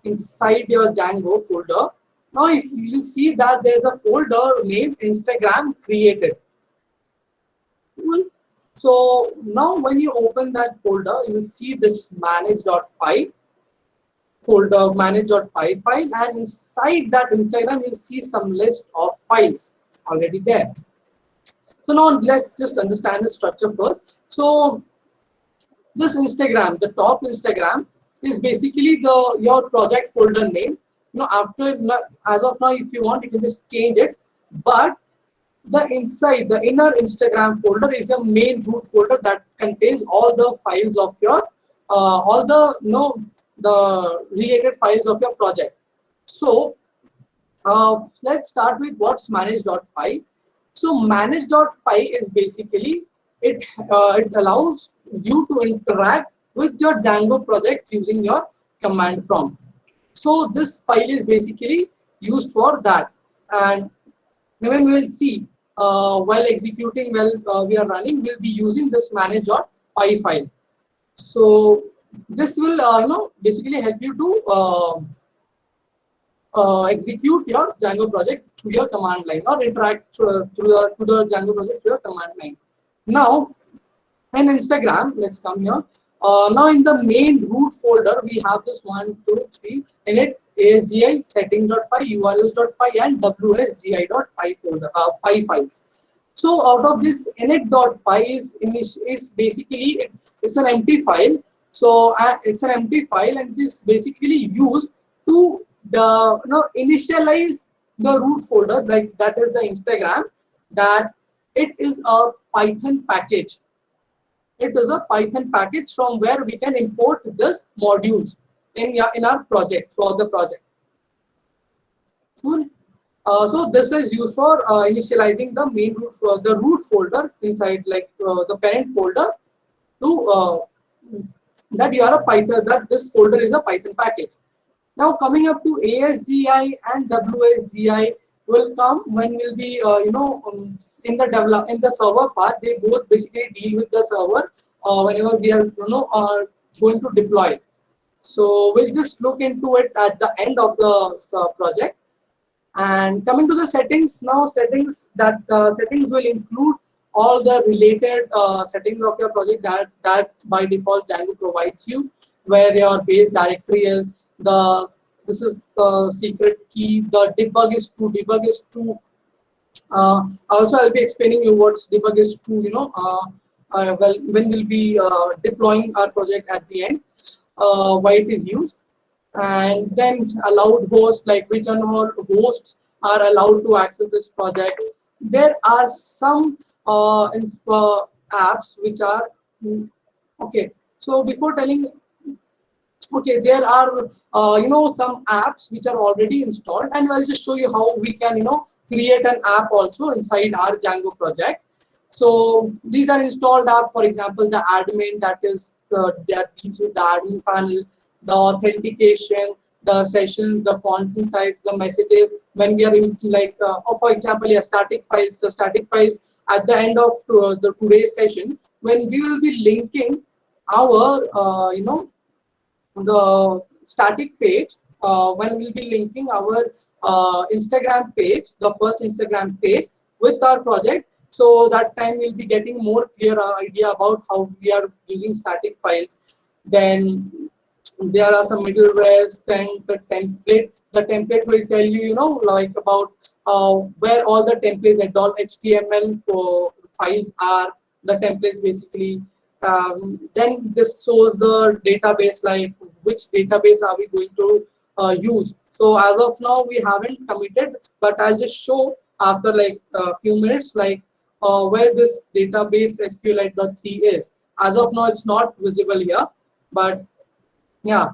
inside your Django folder, now if you will see that there's a folder named Instagram created. Cool. So now when you open that folder, you will see this manage.py folder, manage.py file, and inside that Instagram you'll see some list of files already there. So now let's just understand the structure first. So this Instagram, the top Instagram, is basically your project folder name. After, as of now, if you want, you can just change it. But the inner Instagram folder is your main root folder that contains all the files of your, all the the related files of your project. So let's start with what's manage.py. So manage.py is basically it allows you to interact with your Django project using your command prompt. So this file is basically used for that, and when we will see while executing, while we are running, we'll be using this manage.py file. So this will basically help you to execute your Django project through your command line, or interact to the Django project through your command line. Now, in Instagram, let's come here. Now, in the main root folder, we have this 1, 2, 3 in it: ASGI, settings.py, urls.py, and wsgi.py folder, py files. So, out of this, init.py is basically it's an empty file. So, it's an empty file, and it is basically used to initialize the root folder, like that is the Instagram, that it is a Python package. It is a Python package from where we can import this modules in our project, for the project. Cool. So this is used for initializing the main root, the root folder inside, like the parent folder, to that you are a Python, that this folder is a Python package. Now coming up to ASGI and WSGI will come when we'll be in the server part. They both basically deal with the server whenever we are going to deploy. So we'll just look into it at the end of the project. And coming to the settings, now settings will include all the related settings of your project that by default Django provides you, where your base directory is, this is the secret key, the debug is true. Also I'll be explaining you what's debug is true, well, when we'll be deploying our project at the end, why it is used. And then allowed host, like which all hosts are allowed to access this project. There are some apps which are okay. So before telling, okay, there are some apps which are already installed, and I'll just show you how we can create an app also inside our Django project. So these are installed app. For example, the admin, that deals with the admin panel, the authentication, the sessions, the content type, the messages. When we are in, like for example, static files. The static files at the end of the today's session, when we will be linking our the static page, when we'll be linking our Instagram page, the first Instagram page, with our project. So that time we'll be getting more clear idea about how we are using static files. Then there are some middlewares. Then the template will tell you, like about where all the templates and all HTML files are, the templates basically. Then this shows the database, like which database are we going to use. So as of now we haven't committed, but I'll just show after like a few minutes, like where this database SQLite.3 is. As of now it's not visible here, but yeah.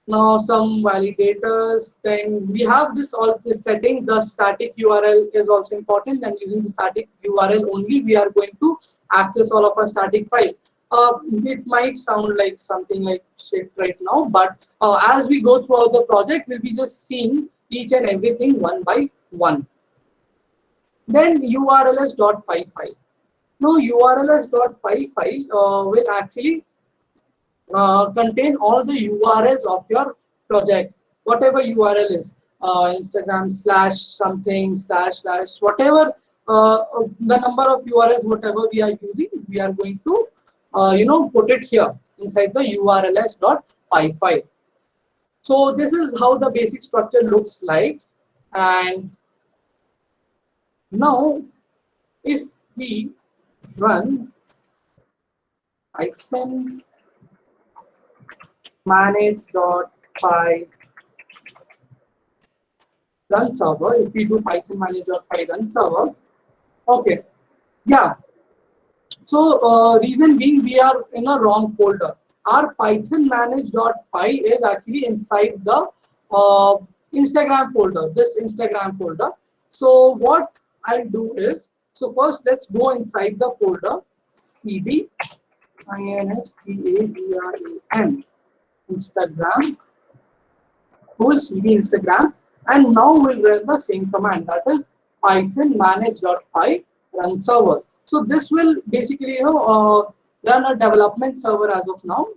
Now some validators, then we have this all this setting. The static URL is also important, and using the static URL only we are going to access all of our static files. It might sound like something like shit right now, but as we go throughout the project, we'll be just seeing each and everything one by one. Then urls.py file. Now urls.py file will actually contain all the URLs of your project, whatever URL is, Instagram slash something slash slash whatever, the number of URLs whatever we are using, we are going to put it here inside the urls.py file. So this is how the basic structure looks like. And now if we run Python manage.py run server, if we do Python manage.py run server, okay, yeah. So reason being, we are in a wrong folder. Our Python manage.py is actually inside the Instagram folder, this Instagram folder. So what I'll do is, so first let's go inside the folder cd instagram, Instagram, whole cd Instagram, and now we'll run the same command, that is Python manage.py run server. So this will basically run a development server as of now,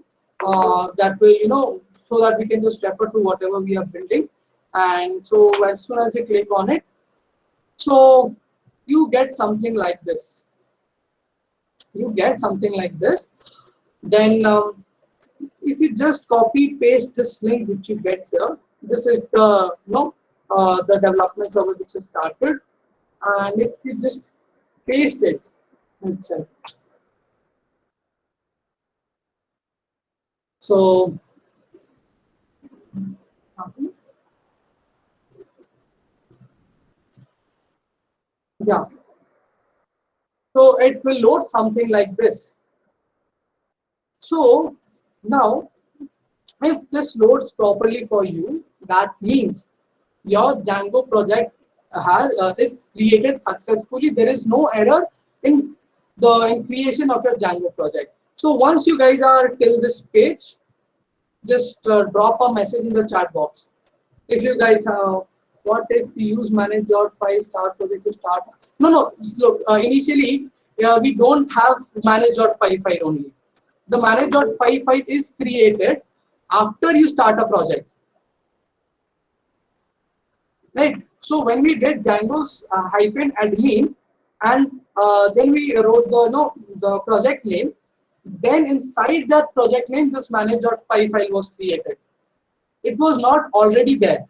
that will so that we can just refer to whatever we are building. And so as soon as we click on it, so you get something like this. You get something like this. Then if you just copy paste this link which you get here, this is the the development server which is started, and if you just paste it inside, so yeah, so it will load something like this. So now if this loads properly for you, that means your Django project is created successfully. There is no error in the creation of your Django project. So once you guys are till this page, just drop a message in the chat box. If you guys have, what if we use manage.py start project to start? No, look, initially we don't have manage.py file only. The manage.py file is created after you start a project, right? So when we did Django's -admin, and then we wrote the project name, then inside that project name this manage.py file was created. It was not already there.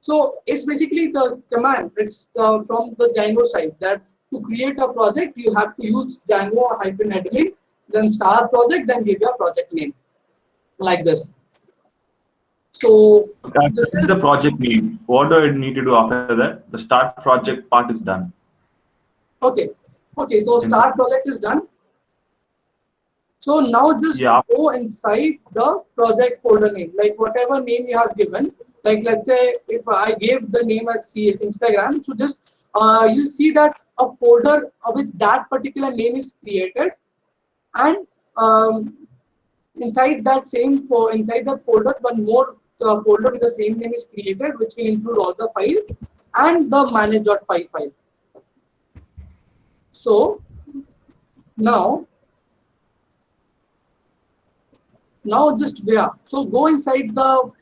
So it's basically the command, it's from the Django side, that to create a project you have to use Django -admin, then start project, then give your project name like this. So this is the project name. What do I need to do after that? The start project part is done. okay. So start project is done. So now just go inside the project folder name, like whatever name you have given. Like let's say if I gave the name as Instagram, so just you'll see that a folder with that particular name is created, and inside that folder, one more folder with the same name is created, which will include all the files and the manage.py file. So now just so go inside the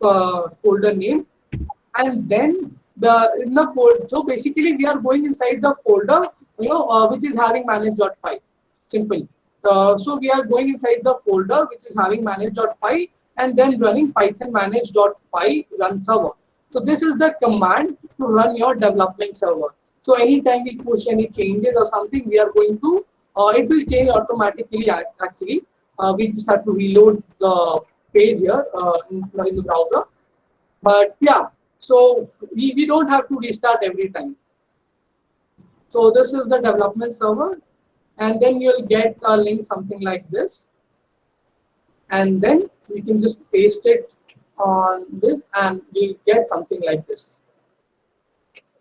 folder name, and then in the folder. So basically we are going inside the folder which is having manage.py. Simple. So we are going inside the folder which is having manage.py, and then running Python manage.py run server. So this is the command to run your development server. So anytime we push any changes or something, we are going to, it will change automatically actually. We just have to reload the page here in the browser. But yeah, so we don't have to restart every time. So this is the development server, and then you'll get a link something like this, and then you can just paste it on this and you'll get something like this.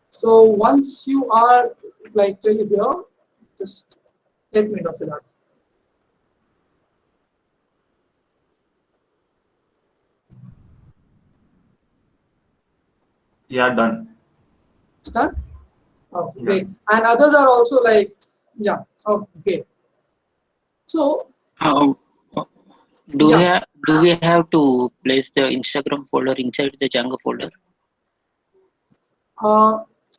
So once you are like till here, just let me know for that. Yeah, done. Start. Okay, Yeah. great. And others are also like, yeah. Okay, great. So How yeah. do we have to place the Instagram folder inside the Django folder?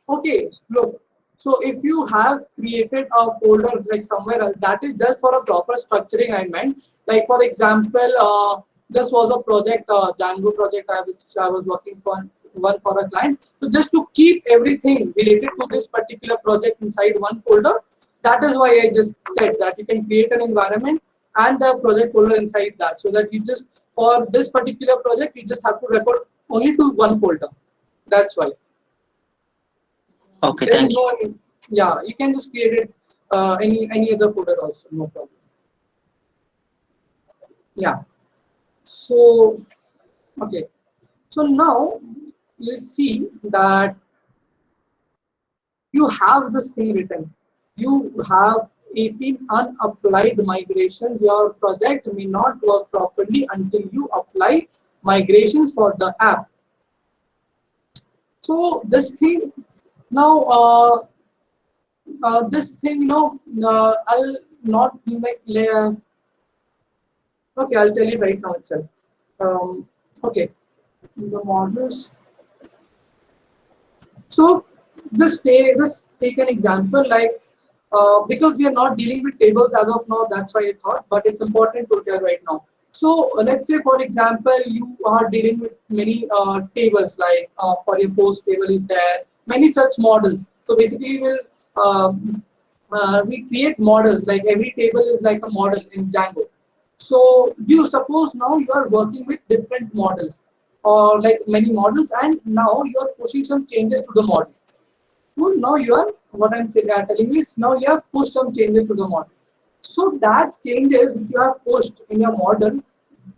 Okay, look. So if you have created a folder like somewhere else, that is just for a proper structuring. I meant, like for example, this was a project, Django project, which I was working on one for a client. So just to keep everything related to this particular project inside one folder, that is why I just said that you can create an environment and the project folder inside that, so that you just for this particular project you just have to record only to one folder. That's why. Okay, There is thank you. no, yeah, you can just create it any other folder also, no problem. Yeah. So okay. So now let's see that you have this thing written. You have 18 unapplied migrations. Your project may not work properly until you apply migrations for the app. So this thing now this thing, I'll not make layer. Okay, I'll tell you right now itself. Okay, the models. So just take an example like because we are not dealing with tables as of now. That's why I thought, but it's important to tell right now. So let's say for example you are dealing with many tables like for your post table is there many such models. So basically we create models like every table is like a model in Django. So you suppose now you are working with different models or like many models, and now you are pushing some changes to the model. So now you are what I'm telling you is now you have pushed some changes to the model. So that changes which you have pushed in your model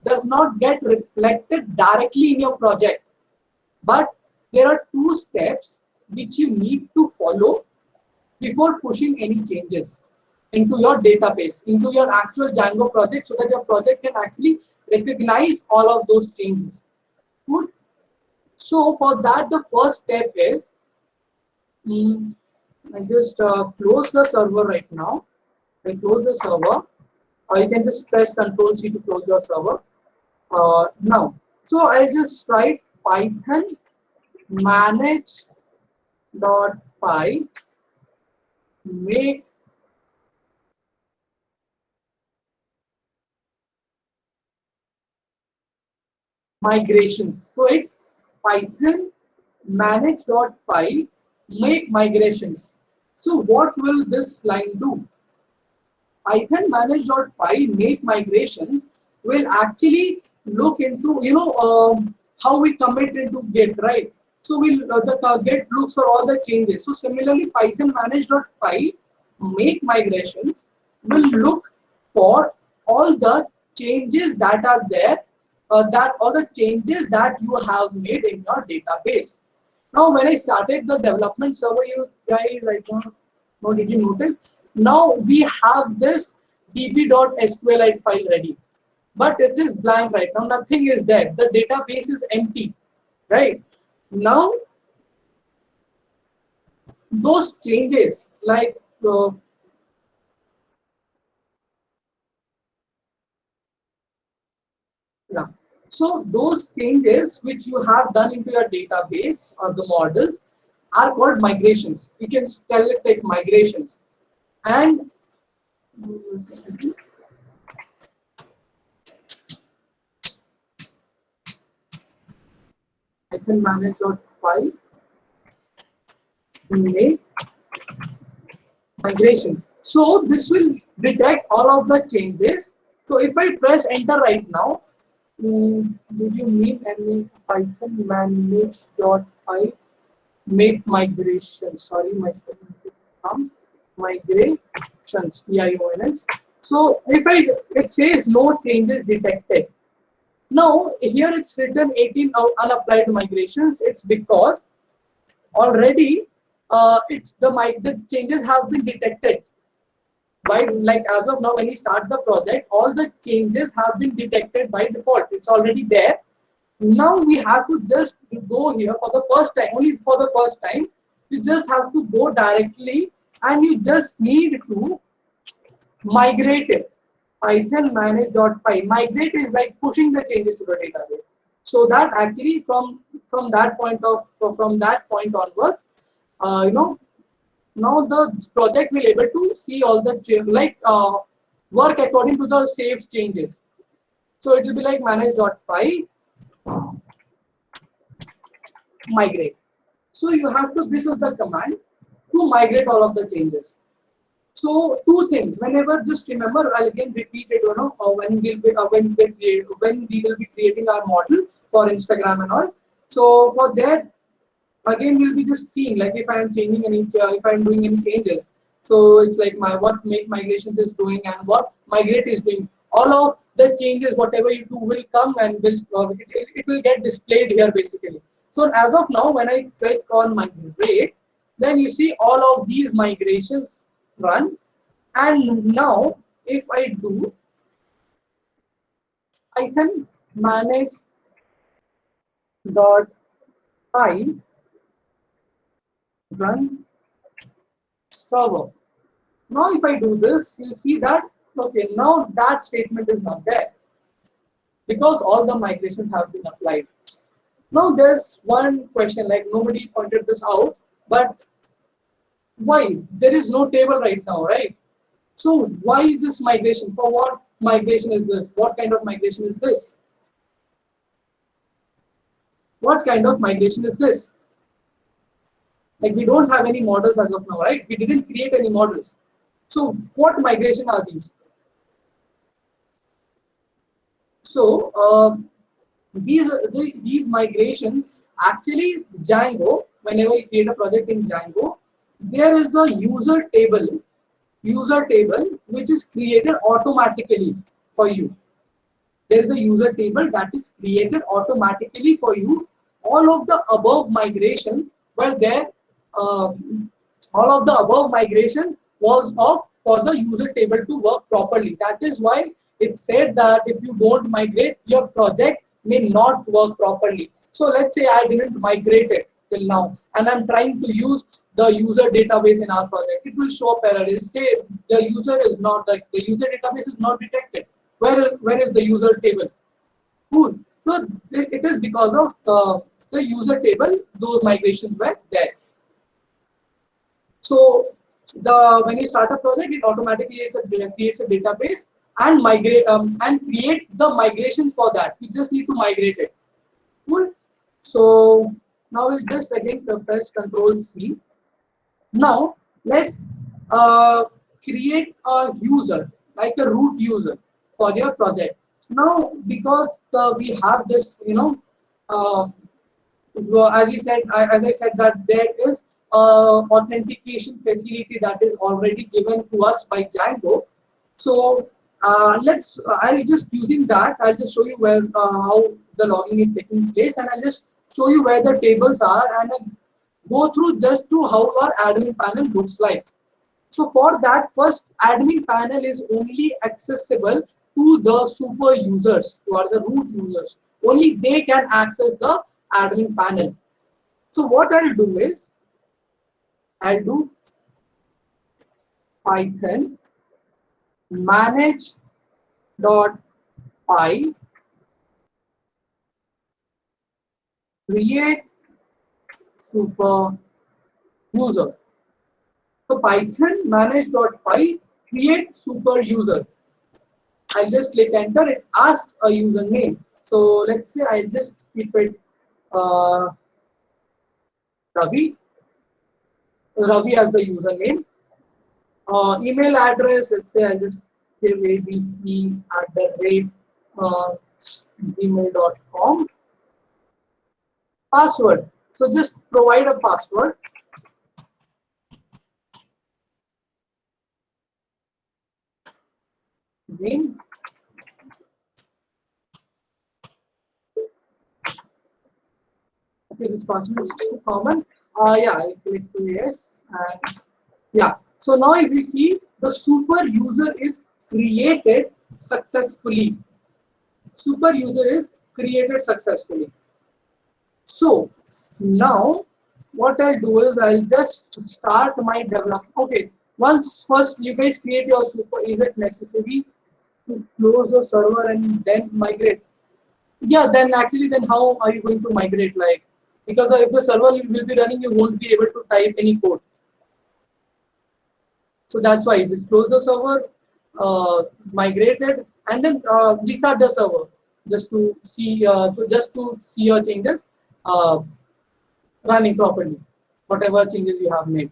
does not get reflected directly in your project, but there are two steps which you need to follow before pushing any changes into your database, into your actual Django project, so that your project can actually recognize all of those changes. Good. So for that, the first step is, I just close the server right now. I close the server. You can just press Control C to close your server. Now, so I just write Python manage dot py make migrations. So it's Python manage.py make migrations. So what will this line do? Python manage.py make migrations will actually look into how we commit into Git, right? So we'll the Git looks for all the changes. So similarly, Python manage.py make migrations will look for all the changes that are there, that all the changes that you have made in your database. Now, when I started the development server, you guys, I don't know, did you notice? Now we have this db.sqlite file ready, but it is blank right now. Nothing is there. The database is empty, right? Now, those changes like yeah. So those changes which you have done into your database or the models are called migrations. You can tell it like migrations. And I can manage.py make migration. So this will detect all of the changes. So if I press enter right now, did you mean any Python manage.py make migration? Sorry, my spelling migrations. MIONS. So if it says no changes detected. Now here it's written 18 unapplied migrations. It's because already the changes have been detected. By like as of now, when we start the project, all the changes have been detected by default. It's already there. Now we have to just go here for the first time, only for the first time. You just have to go directly and you just need to migrate it. Python manage.py. Migrate is like pushing the changes to the database. So that actually from that point onwards, you know, now the project will able to see all the work according to the saved changes. So it will be like manage.py migrate. So you have to, this is the command to migrate all of the changes. So two things. Whenever, just remember, I'll again repeat it. When we will be creating our model for Instagram and all. So for that, again we'll be just seeing like if I am changing any, if I am doing any changes. So it's like what make migrations is doing and what migrate is doing. All of the changes, whatever you do, will come and it will get displayed here basically. So as of now, when I click on migrate, then you see all of these migrations run. And now if I do, I can manage dot I run server. Now if I do this, you'll see that okay, now that statement is not there because all the migrations have been applied. Now there's one question, like nobody pointed this out, but why? There is no table right now, right? So why this migration? For what migration is this? What kind of migration is this? What kind of migration is this? Like we don't have any models as of now, right? We didn't create any models. So what migration are these? So these migrations, actually Django, whenever you create a project in Django, there is a user table which is created automatically for you. There is a user table that is created automatically for you. All of the above migrations were there. All of the above migrations was of for the user table to work properly. That is why it said that if you don't migrate, your project may not work properly. So let's say I didn't migrate it till now, and I'm trying to use the user database in our project. It will show up error. It say the user is not like the user database is not detected. Where is the user table? Cool. So it is because of the user table those migrations were there. So when you start a project, it automatically creates a database and migrate and create the migrations for that. You just need to migrate it. Cool. So now we'll just again press Control C. Now let's create a user, like a root user for your project. Now because we have this, uh, as I said that there is authentication facility that is already given to us by Django. So I'll just using that. I'll just show you where how the logging is taking place, and I'll just show you where the tables are, and I'll go through just to how our admin panel looks like. So for that, first admin panel is only accessible to the super users, who are the root users. Only they can access the admin panel. So what I'll do is, I'll do Python manage.py create super user. So Python manage.py create super user. I'll just click enter. It asks a username. So let's say I'll just keep it Ravi. Ravi as the username. Email address, let's say I just give abc@gmail.com. Password. So just provide a password. Again, okay, this password is too common. Yeah, I click to yes, and yeah. So now if you see, the super user is created successfully. Super user is created successfully. So now what I'll do is I'll just start my development. Okay, once first you guys create your super, is it necessary to close the server and then migrate? Yeah, then actually then how are you going to migrate? Like, because if the server will be running, you won't be able to type any code. So that's why just close the server, migrate it, and then restart the server just to see your changes uh, running properly, whatever changes you have made.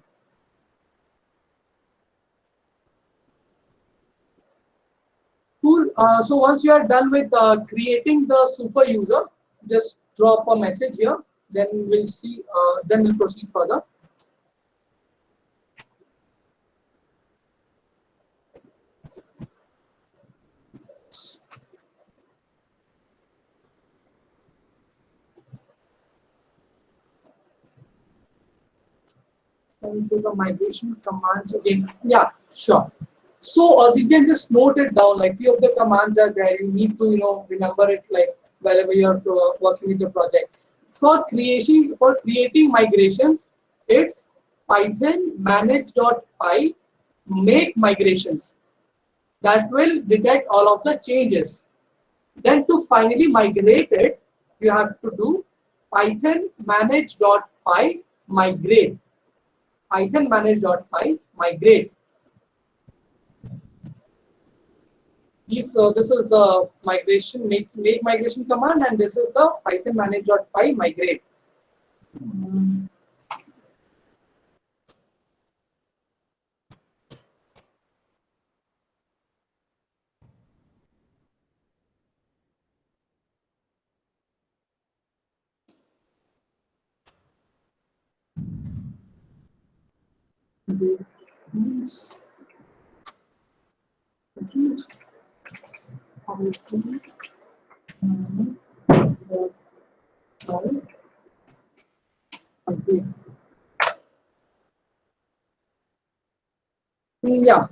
Cool. So once you are done with creating the super user, just drop a message here. Then we'll see. Then we'll proceed further. And so the migration commands again. Yeah, sure. So you can just note it down. Like few of the commands are there. You need to remember it like whenever you are working with the project. For creating migrations, it's Python manage.py make migrations. That will detect all of the changes. Then to finally migrate it, you have to do Python manage.py migrate. Python manage.py migrate. This is the migration make migration command, and this is the Python manage.py migrate. Migrations. Okay. Yeah.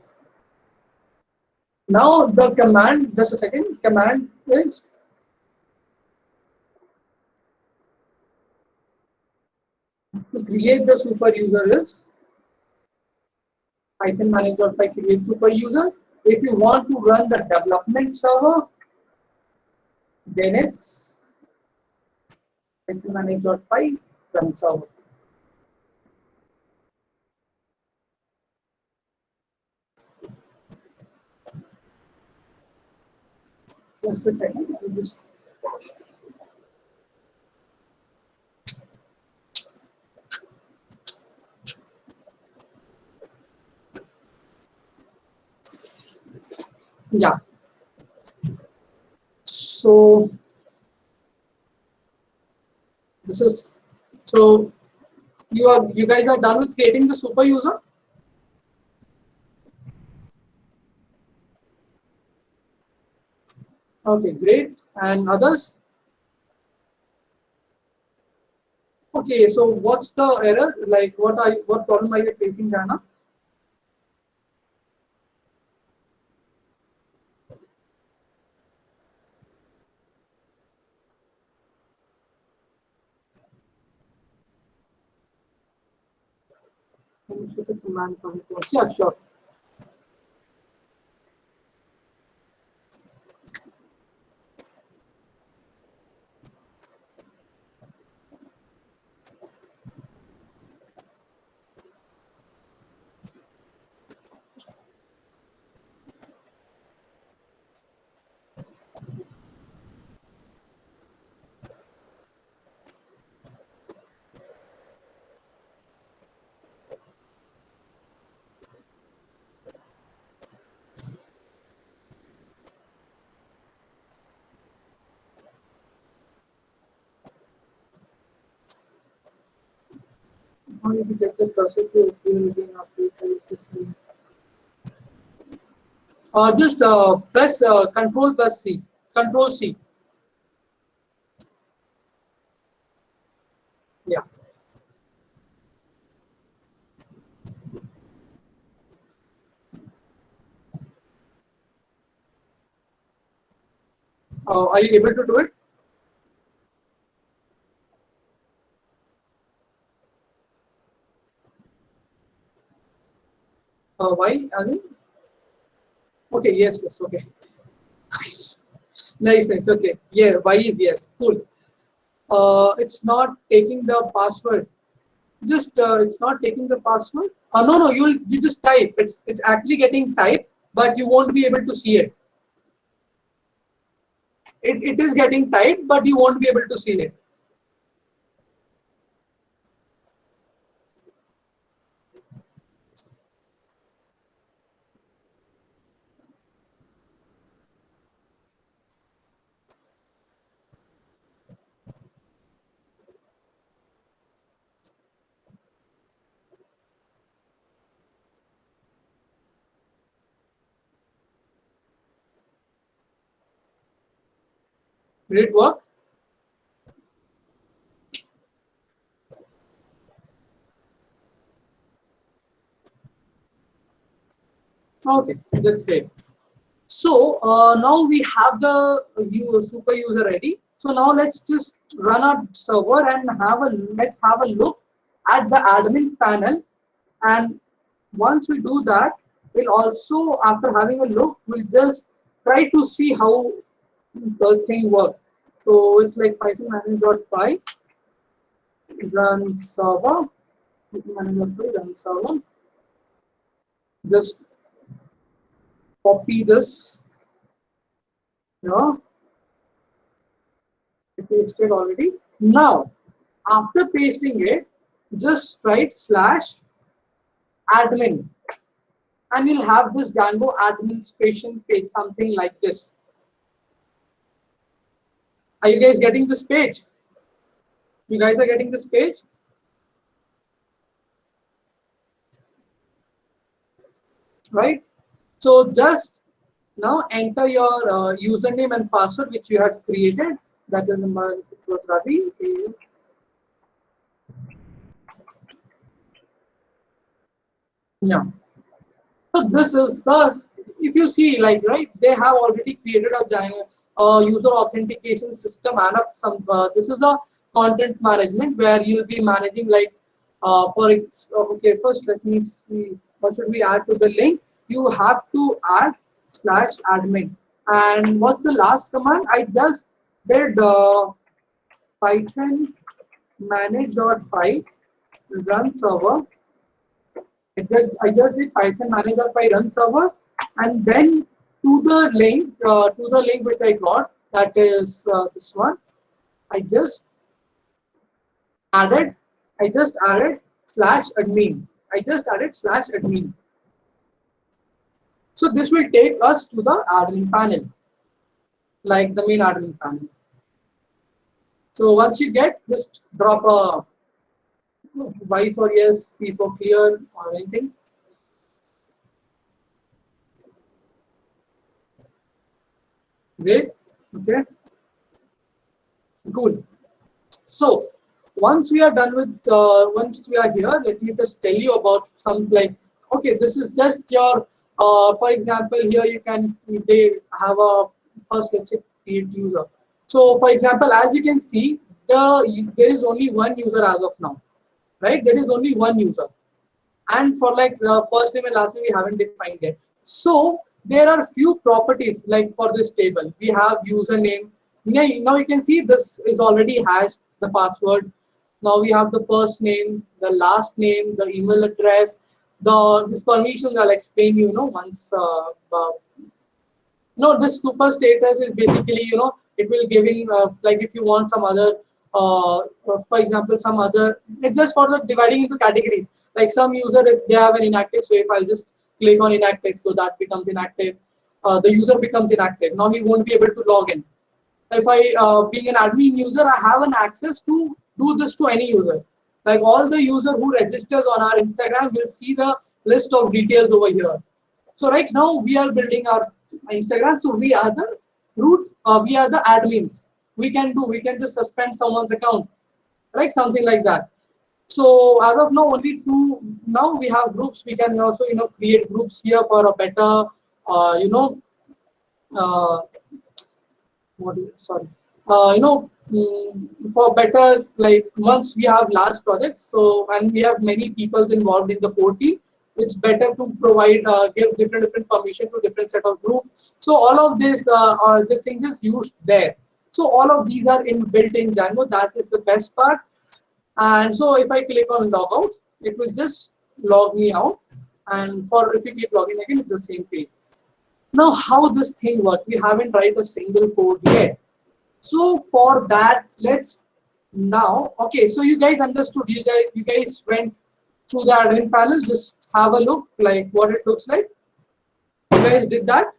Now the command, just a second, command is to create the super user is Python manage.py create super user. If you want to run the development server, then it's Python manage.py run server. Just a second. I'll just yeah. So this is so you guys are done with creating the super user. Okay, great. And others? Okay, so what's the error? Like what problem are you facing, Jana? Can you show the command prompt? Yeah, sure. How did you get the cursor to appear again after you type this name? Just press Control plus C. Control C. Yeah. Are you able to do it? Why? Again? Okay. Yes. Yes. Okay. Nice. Nice. Okay. Yeah. Why is yes. Cool. It's not taking the password. Just it's not taking the password. No. No. You just type. It's actually getting typed, but you won't be able to see it. It is getting typed, but you won't be able to see it. Did it work? Okay, that's great. So now we have the super user ready. So now let's just run our server and let's have a look at the admin panel. And once we do that, we'll also, after having a look, we'll just try to see how the thing works. So it's like Python manage.py run server, Python manage.py run server. Just copy this. Yeah, I pasted already. Now, after pasting it, just write slash admin, and you'll have this Django administration page, something like this. Are you guys getting this page? You guys are getting this page? Right? So just now enter your username and password which you have created. That is which was Ravi. Yeah. So this is the, if you see, like, right, they have already created a Django user authentication system and some. This is the content management where you'll be managing like okay. First, let me see. What should we add to the link? You have to add slash admin. And what's the last command? I just did Python manage.py run server. I just did Python manage.py run server, and then to the link which I got, that is this one. I just added slash admin. I just added slash admin. So this will take us to the admin panel, like the main admin panel. So once you get, just drop a Y for yes, C for clear, or anything. Great. Okay. Cool. So once we are done with, once we are here, let me just tell you about some, like, okay, this is just your, for example, here you can, they have a, first let's say create user. So for example, as you can see, there is only one user as of now, right? There is only one user. And for like the first name and last name, we haven't defined yet. So there are few properties like for this table. We have username. Now you can see this is already hashed, the password. Now we have the first name, the last name, the email address, this permissions I'll explain once. No, this super status is basically, it will giving like if you want some other, for example, some other, it's just for the dividing into categories. Like some user, if they have an inactive save, I'll just click on inactive, so that becomes inactive. The user becomes inactive. Now he won't be able to log in. If I, being an admin user, I have an access to do this to any user. Like all the user who registers on our Instagram will see the list of details over here. So right now we are building our Instagram. So we are the root, we are the admins. We can just suspend someone's account, right? Something like that. So as of now, only two. Now we have groups. We can also create groups here for a better uh, you know uh, sorry, for better, like once we have large projects, so and we have many people involved in the core team, it's better to provide give different permission to different set of group. So all of this things is used there. So all of these are built in Django. That is the best part. And so if I click on logout, it will just log me out. And for if you keep logging again, it's the same page. Now, how this thing works? We haven't write a single code yet. So for that, let's now. Okay, so you guys understood. You guys went through the admin panel. Just have a look, like what it looks like. You guys did that?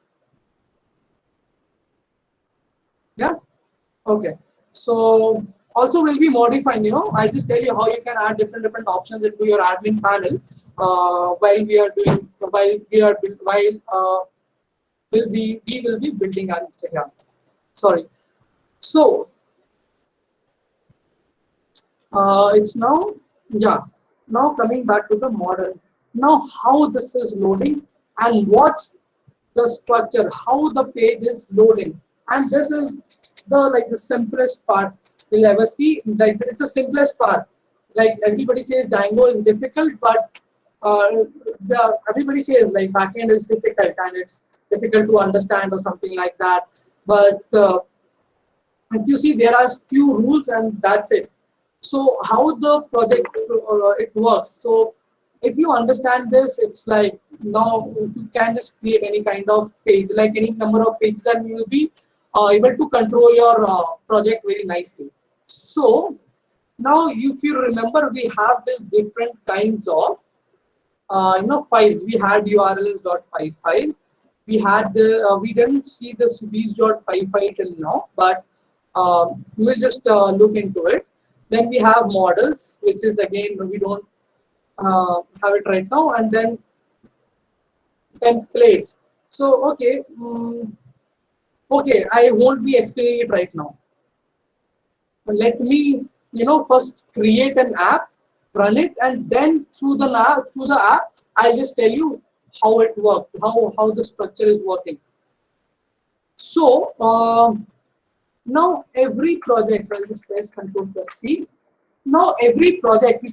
Yeah. Okay. So also we'll be modifying. I just tell you how you can add different options into your admin panel while we are doing we will be building our Instagram. Sorry. So it's now, yeah. Now coming back to the model. Now how this is loading and what's the structure, how the page is loading, and this is the simplest part you'll ever see. Like it's the simplest part. Like everybody says Django is difficult, but uh, everybody says like backend is difficult and it's difficult to understand or something like that. But if you see, there are few rules and that's it. So how the project it works. So if you understand this, it's like now you can just create any kind of page, like any number of pages, and you will be able to control your project very nicely. So now, if you remember, we have these different kinds of files. We had urls.py file. We had we didn't see the speech.py file till now, but we'll just look into it. Then we have models, which is again we don't have it right now, and then templates. So okay, okay, I won't be explaining it right now. Let me first create an app, run it, and then through the app I'll just tell you how it works, how the structure is working. So now every project, I'll just press Ctrl+C. Now every project,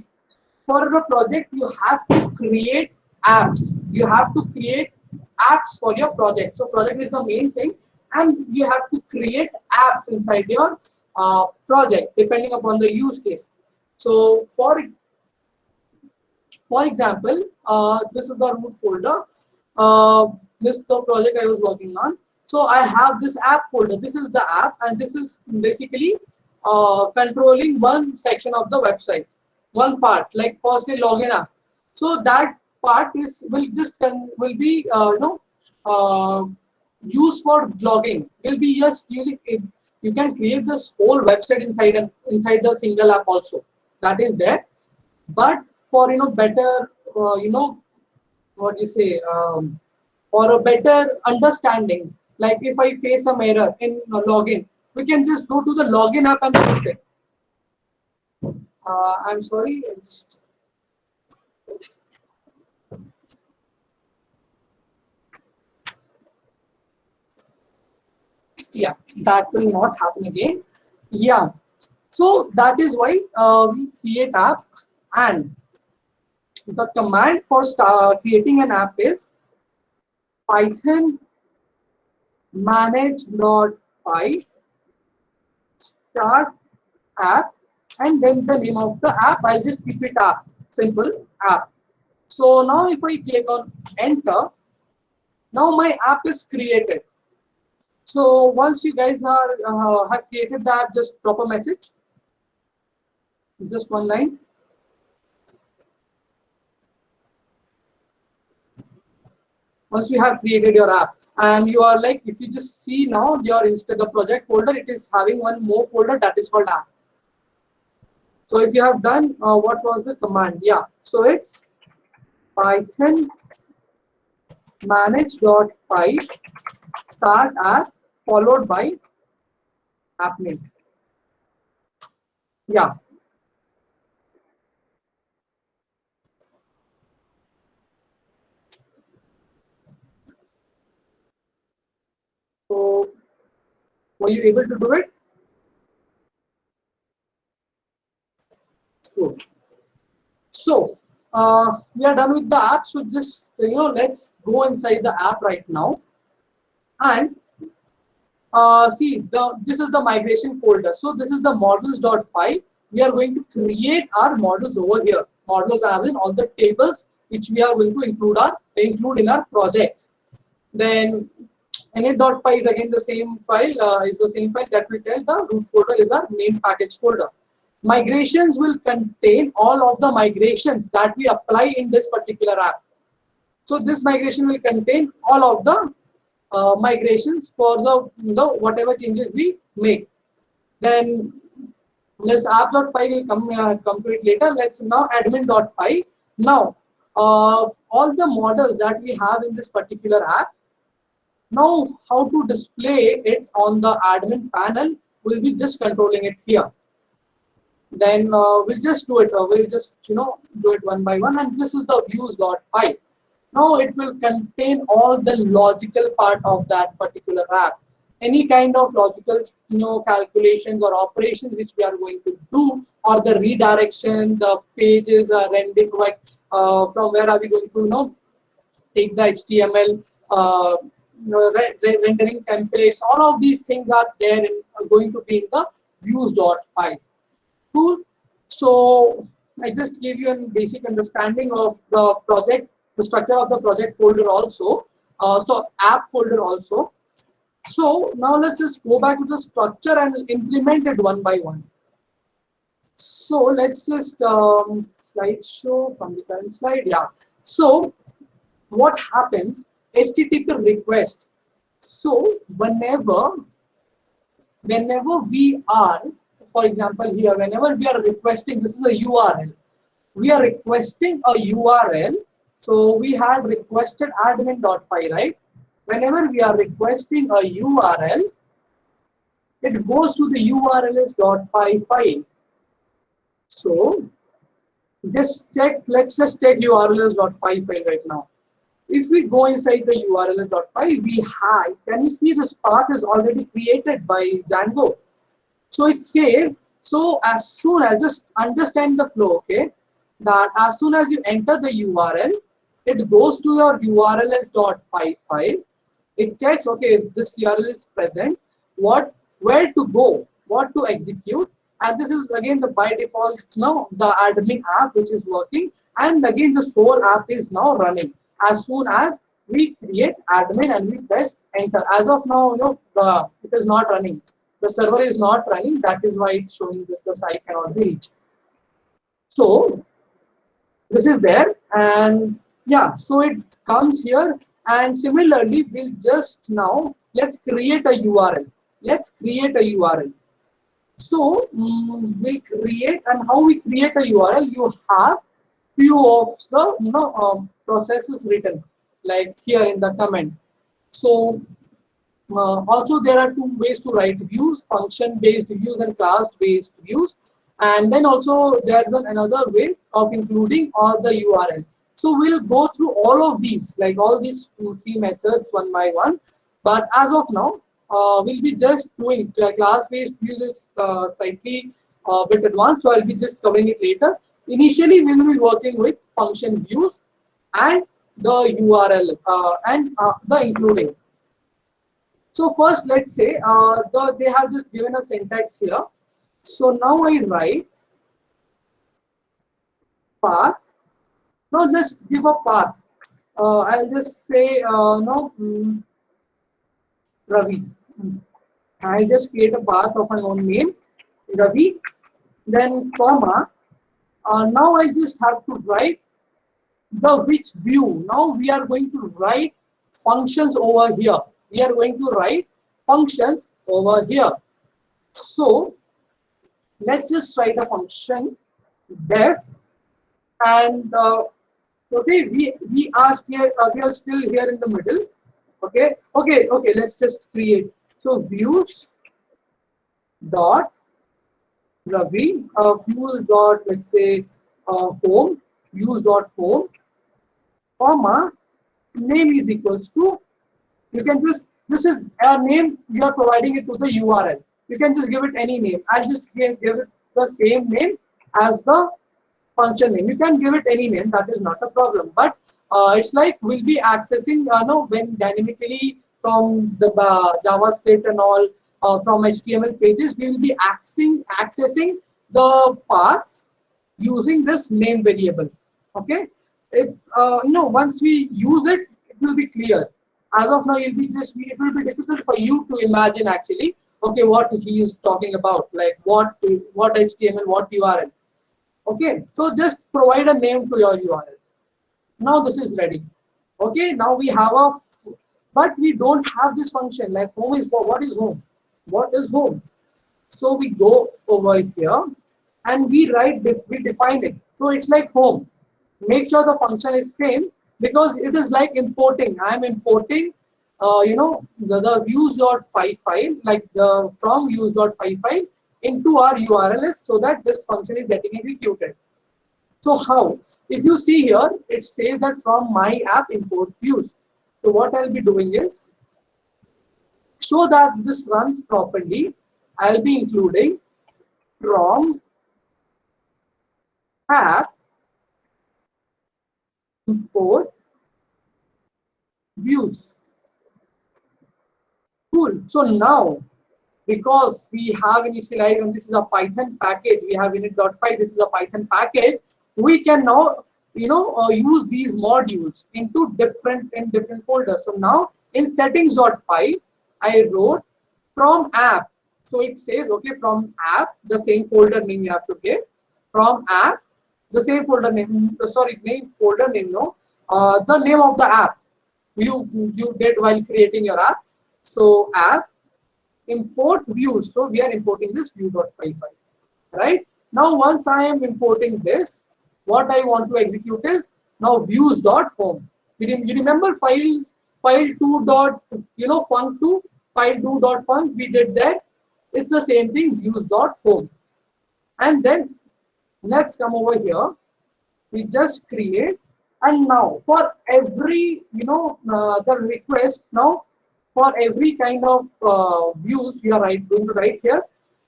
for a project you have to create apps. You have to create apps for your project. So project is the main thing, and you have to create apps inside your project depending upon the use case. So for example, this is the root folder. This is the project I was working on. So I have this app folder. This is the app, and this is basically controlling one section of the website, one part, like for say login app. So that part will be used for logging. Will be just you can create this whole website inside the single app also. That is there, but for better what you say for a better understanding, like if I face some error in login, we can just go to the login app and fix it. I'm sorry, yeah, that will not happen again. Yeah, so that is why we create app, and the command for creating an app is python manage.py start app, and then the name of the app, I'll just keep it app, simple app. So now if I click on enter, now my app is created. So once you guys are have created the app, just drop a message, just one line. Once you have created your app, and you are like, if you just see now your the project folder, it is having one more folder that is called app. So if you have done, what was the command? Yeah, so it's Python manage.py start app followed by app name. Yeah. So were you able to do it? Cool. So we are done with the app. So just let's go inside the app right now and see this is the migration folder. So this is the models.py. We are going to create our models over here. Models as in all the tables which we are going to include in our projects. Then init.py is again the same file, that we tell the root folder is our main package folder. Migrations will contain all of the migrations that we apply in this particular app. So this migration will contain all of the migrations for the whatever changes we make. Then this app.py will come to it later. Let's now admin.py. Now all the models that we have in this particular app, now how to display it on the admin panel, we'll be just controlling it here. Then we'll just do it. We'll just do it one by one. And this is the views.py. Now it will contain all the logical part of that particular app. Any kind of logical calculations or operations which we are going to do, or the redirection, the pages are rendered like from where are we going to take the HTML, rendering templates. All of these things are there are going to be in the views.py. Cool. So I just gave you a basic understanding of the project, the structure of the project folder also. So app folder also. So now let's just go back to the structure and implement it one by one. So let's just slideshow from the current slide. Yeah. So what happens? HTTP request. So whenever we are, for example, here, whenever we are requesting, this is a URL. We are requesting a URL. So we had requested admin.py, right? Whenever we are requesting a URL, it goes to the urls.py file. So let's just check urls.py file right now. If we go inside the urls.py, can you see this path is already created by Django? So it says, so as soon as, just understand the flow, okay, that as soon as you enter the URL, it goes to your urls.py file. It checks, okay, if this URL is present, where to go, what to execute. And this is again the by default now the admin app which is working, and again this whole app is now running as soon as we create admin and we press enter. As of now, it is not running. The server is not running. That is why it's showing this. The site cannot be reached. So this is there, and yeah, so it comes here. And similarly, we'll just now let's create a URL. Let's create a URL. So we create, and how we create a URL, you have few of the processes written like here in the comment. So also there are two ways to write views: function based views and class based views. And then also there's another way of including all the URL. So we'll go through all of these, like all these 2-3 methods one by one. But as of now, we'll be just doing class-based views is slightly bit advanced, so I'll be just covering it later. Initially, we will be working with function views and the URL and the including. So first, let's say they have just given a syntax here. So now I write path. Now just give a path. I'll just say Ravi. I'll just create a path of my own name, Ravi. Then comma. Now I just have to write the which view. Now we are going to write functions over here. We are going to write functions over here. So let's just write a function def, and okay, we are here, we are still here in the middle. Okay, let's just create. So views dot Ravi, views dot, let's say, home, views dot home, comma, name is equals to, you can just, this is a name, you are providing it to the URL. You can just give it any name. I'll just give it the same name as the function name. You can give it any name, that is not a problem. But it's like we'll be accessing, no, when dynamically from the JavaScript and all, from HTML pages, we will be accessing the paths using this name variable. Okay, once we use it, it will be clear. As of now, it will be difficult for you to imagine actually. Okay, what he is talking about, like what HTML, what URL. Okay, so just provide a name to your URL. Now this is ready. Okay, now we have a, but we don't have this function like home is for, what is home? What is home? So we go over here and we define it. So it's like home. Make sure the function is same, because it is like importing. I am importing, the views.py file, like the from views.py file into our URLs, so that this function is getting executed. So how? If you see here, it says that from my app import views. So what I'll be doing is, so that this runs properly, I'll be including from app import views. Cool. So now, because we have initialized, and this is a Python package, we have init.py, this is a Python package, we can now, use these modules into different folders. So now in settings.py, I wrote from app. So it says, okay, from app, the same folder name you have to give. From app, the same folder name, folder name, no, the name of the app you did while creating your app. So app import views. So we are importing this view.py file, right? Now once I am importing this, what I want to execute is now views.home. You remember file2 dot, func2, file2 dot func we did that. It's the same thing, views.home. And then let's come over here. We just create, and now for every, the request, now for every kind of views you are going to write here,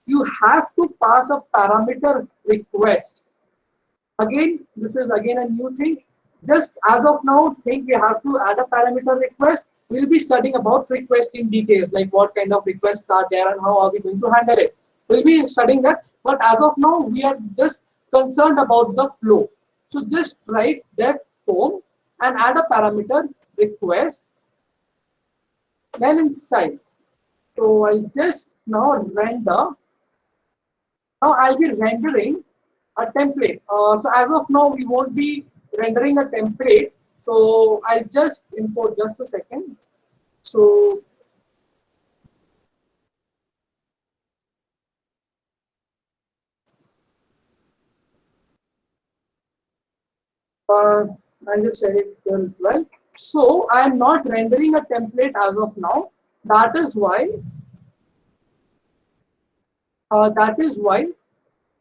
you have to pass a parameter request. Again, this is again a new thing. Just as of now, think we have to add a parameter request. We'll be studying about request in details, like what kind of requests are there and how are we going to handle it. We'll be studying that. But as of now, we are just concerned about the flow. So just write def home and add a parameter request. Then inside, so I'll just now render. Now I'll be rendering a template. So as of now, we won't be rendering a template. So I'll just import, just a second. So I'll just share it here as well. So I am not rendering a template as of now. That is why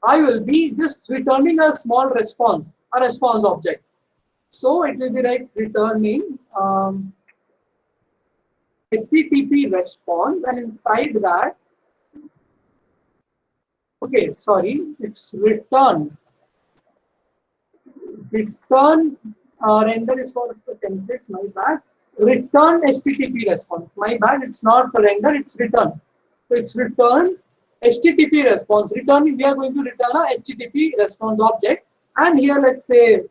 I will be just returning a small response, a response object. So it will be like returning HTTP response, and inside that, okay, sorry, it's return. Return render is for the templates, my bad. Return HTTP response, my bad. It's not render, it's return. So it's return HTTP response. Returning, we are going to return a HTTP response object, and here let's say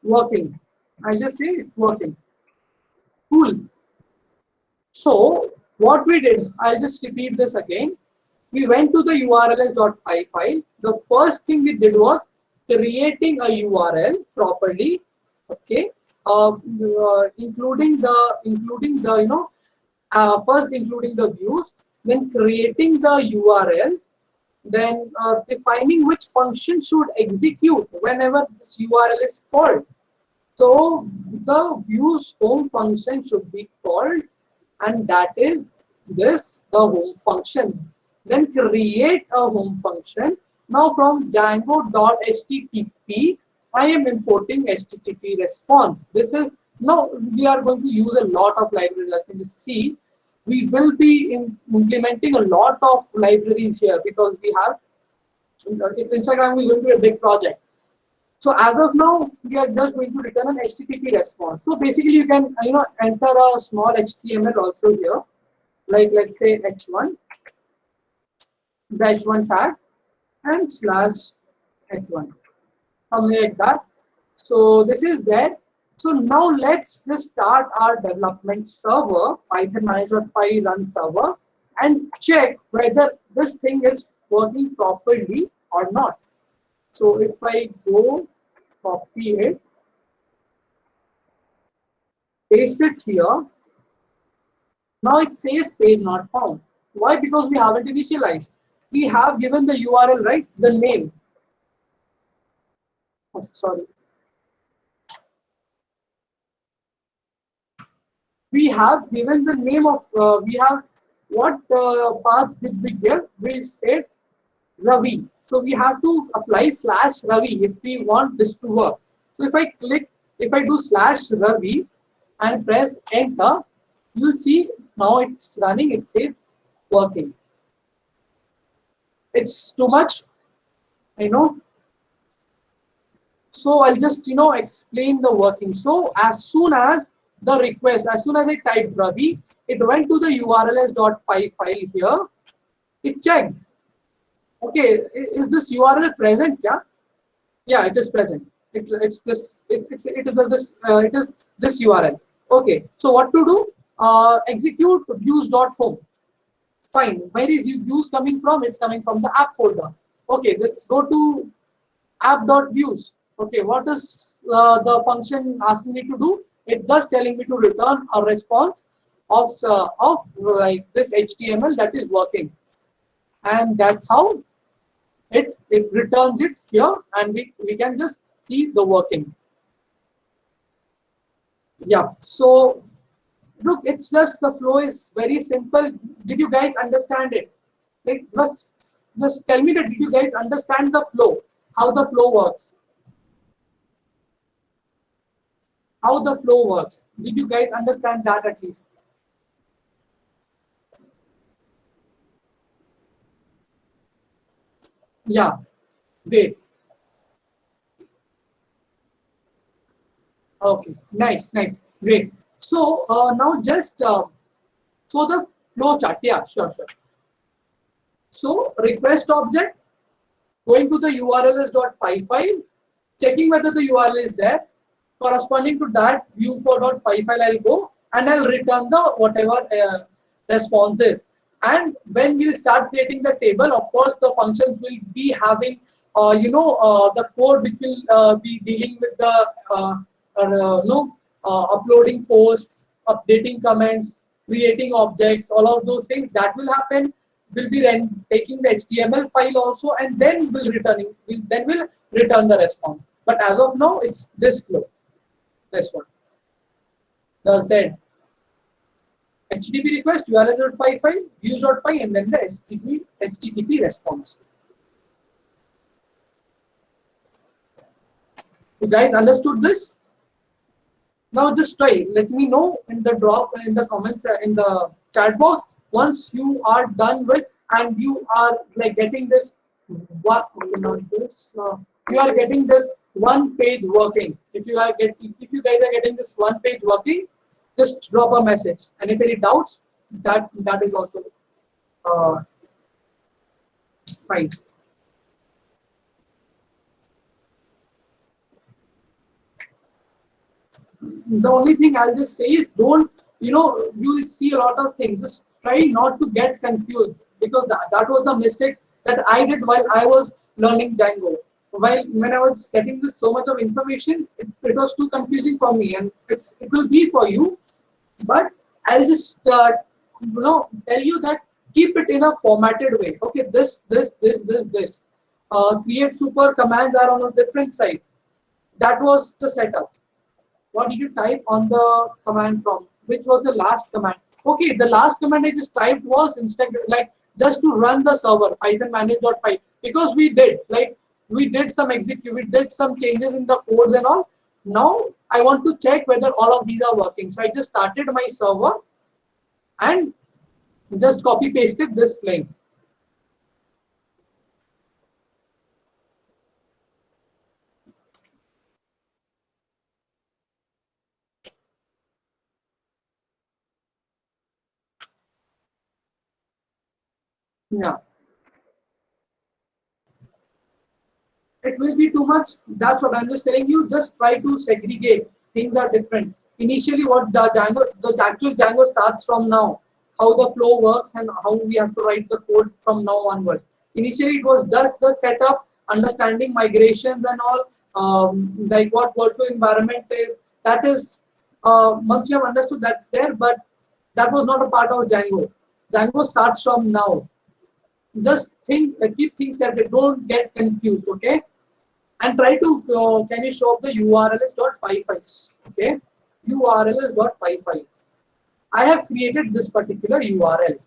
working. I just say it's working. Cool. So what we did, I'll just repeat this again. We went to the urls.py file. The first thing we did was creating a URL properly. Okay, including the first including the views, then creating the URL, Then defining which function should execute whenever this URL is called. So the views home function should be called, and that is this the home function. Then create a home function. Now from Django.http, I am importing HTTP response. This is now we are going to use a lot of libraries. As you can see, we will be implementing a lot of libraries here because we have. If Instagram is going to be a big project. So as of now, we are just going to return an HTTP response. So basically, you can enter a small HTML also here, like let's say h1 the h1 tag and slash h1, something like that. So this is there. So now let's just start our development server, Python manage.py run server, and check whether this thing is working properly or not. So if I go copy it, paste it here, now it says page not found. Why? Because we haven't initialized. We have given the URL, right? The name. Oh, sorry. We have given the name of, we have what path did we give? We said Ravi. So we have to apply slash Ravi if we want this to work. So if I do slash Ravi and press enter, you'll see now it's running, it says working. It's too much, I know. So I'll just explain the working. So as soon as as soon as I typed Ravi, it went to the urls.py file here. It checked. Okay, is this URL present? Yeah, it is present. It's this. It is this URL. Okay, so what to do? Execute views.home. Fine. Where is views coming from? It's coming from the app folder. Okay, let's go to app.views. Okay, what is the function asking me to do? It's just telling me to return a response of like this HTML that is working, and that's how it returns it here, and we can just see the working. Yeah. So look, it's just the flow is very simple. Did you guys understand it? Like, just tell me that did you guys understand the flow? How the flow works? How the flow works? Did you guys understand that at least? Yeah, great. Okay, nice, great. So now just so the flow chart. Yeah, sure. So request object going to the urls.py file, checking whether the URL is there. Corresponding to that view.py file, I'll go and I'll return the whatever response is. And when we'll start creating the table, of course, the functions will be having, the code which will be dealing with the, uploading posts, updating comments, creating objects, all of those things that will happen. We'll be taking the HTML file also, and then we'll return the response. But as of now, it's this flow. This one, the Z HTTP request, url.py file, views.py, and then the HTTP response. You guys understood this? Now just try. Let me know in the comments in the chat box once you are done with and you are like getting this. What you are getting this one page working. If you guys are getting this one page working, just drop a message. And if any doubts, that is also fine. The only thing I'll just say is don't, you will see a lot of things. Just try not to get confused, because that was the mistake that I did while I was learning Django. When I was getting this so much of information, it was too confusing for me, and it will be for you. But I'll just tell you that keep it in a formatted way. Okay, this. Create super commands are on a different side. That was the setup. What did you type on the command prompt? Which was the last command? Okay, the last command I just typed was instead like just to run the server python manage.py, because we did some execute, we did some changes in the codes and all. Now I want to check whether all of these are working. So I just started my server and just copy pasted this link. Yeah. It will be too much. That's what I'm just telling you. Just try to segregate. Things are different. Initially, what the actual Django starts from now, how the flow works and how we have to write the code from now onward. Initially, it was just the setup, understanding migrations and all, like what virtual environment is. That is, once you have understood, that's there, but that was not a part of Django. Django starts from now. Just think, keep things separate. Don't get confused, okay? And try to can you show up the urls.py files? Okay, urls.py file. I have created this particular url.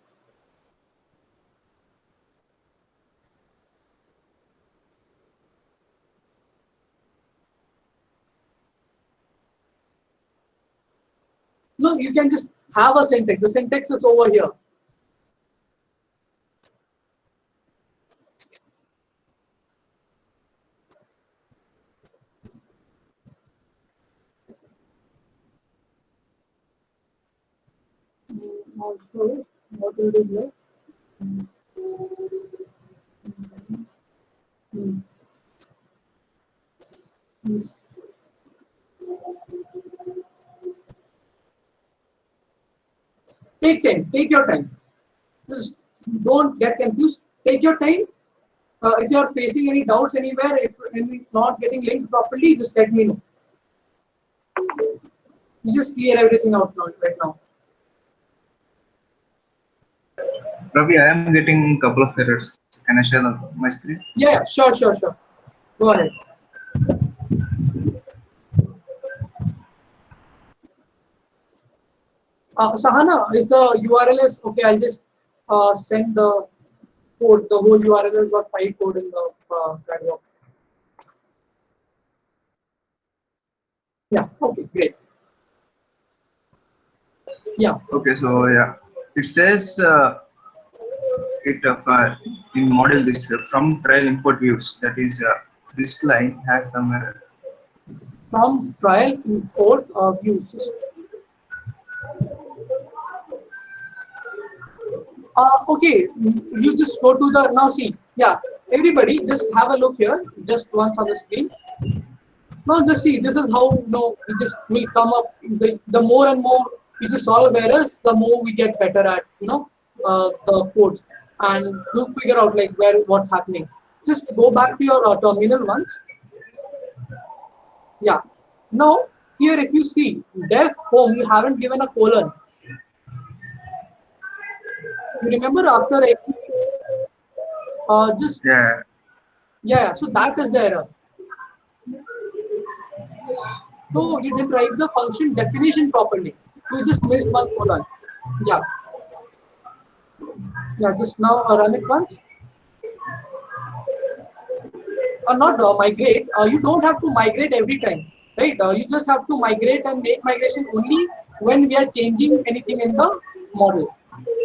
No, you can just have a syntax. The syntax is over here. Also, what will do here? Hmm. Yes. Take time. Take your time. Just don't get confused. Take your time. If you are facing any doubts anywhere, if any not getting linked properly, just let me know. You just clear everything out now, right now. Ravi, I am getting a couple of errors. Can I share my screen? Yeah, sure. Go ahead. Sahana, is the URL is okay? I'll just send the code. The whole URL is got file code in the chat box. Yeah. Okay. Great. Yeah. Okay, so yeah, it says in model this from trial import views. That is, this line has some error. From trial import views. Okay. You just go to the now. See. Yeah. Everybody, just have a look here. Just once on the screen. Now just see, this is how we just will come up. The more and more we just solve errors, the more we get better at the codes, and you figure out like what's happening. Just go back to your terminal once. Yeah. Now here, if you see def home, you haven't given a colon. You remember after a just Yeah. yeah. So that is the error. So you didn't write the function definition properly. You just missed one colon. Yeah. Yeah, just now run it once. Not migrate. You don't have to migrate every time, right? You just have to migrate and make migration only when we are changing anything in the model.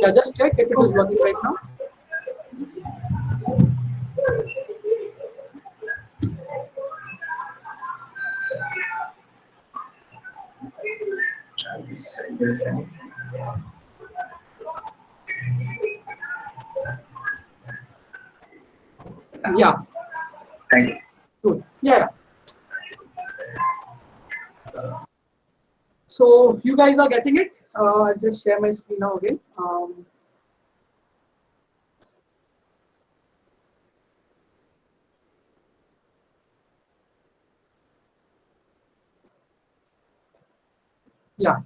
Yeah, just check if it is working right now. There's any. Yeah, Thank you. good. Yeah. So you guys are getting it. I'll just share my screen now again. Yeah.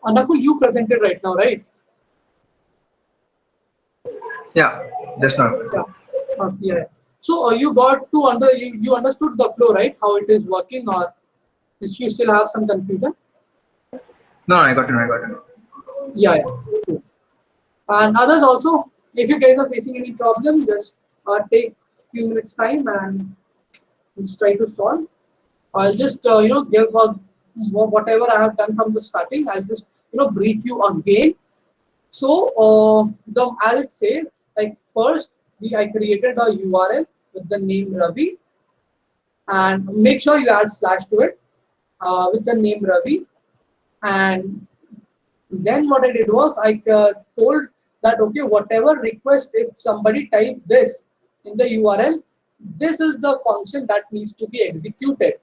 Nakul, you presented right now, right? Yeah, just now. Yeah. Yeah. So you got to you understood the flow, right? How it is working, or is you still have some confusion? No, I got it. I got it. Yeah, yeah. Cool. And others also, if you guys are facing any problem, just take few minutes time and just try to solve. I'll just give whatever I have done from the starting. I'll just brief you again. So the as it says, like first I created a URL with the name Ravi, and make sure you add slash to it with the name Ravi. And then what I did was I told that okay, whatever request, if somebody type this in the URL, this is the function that needs to be executed,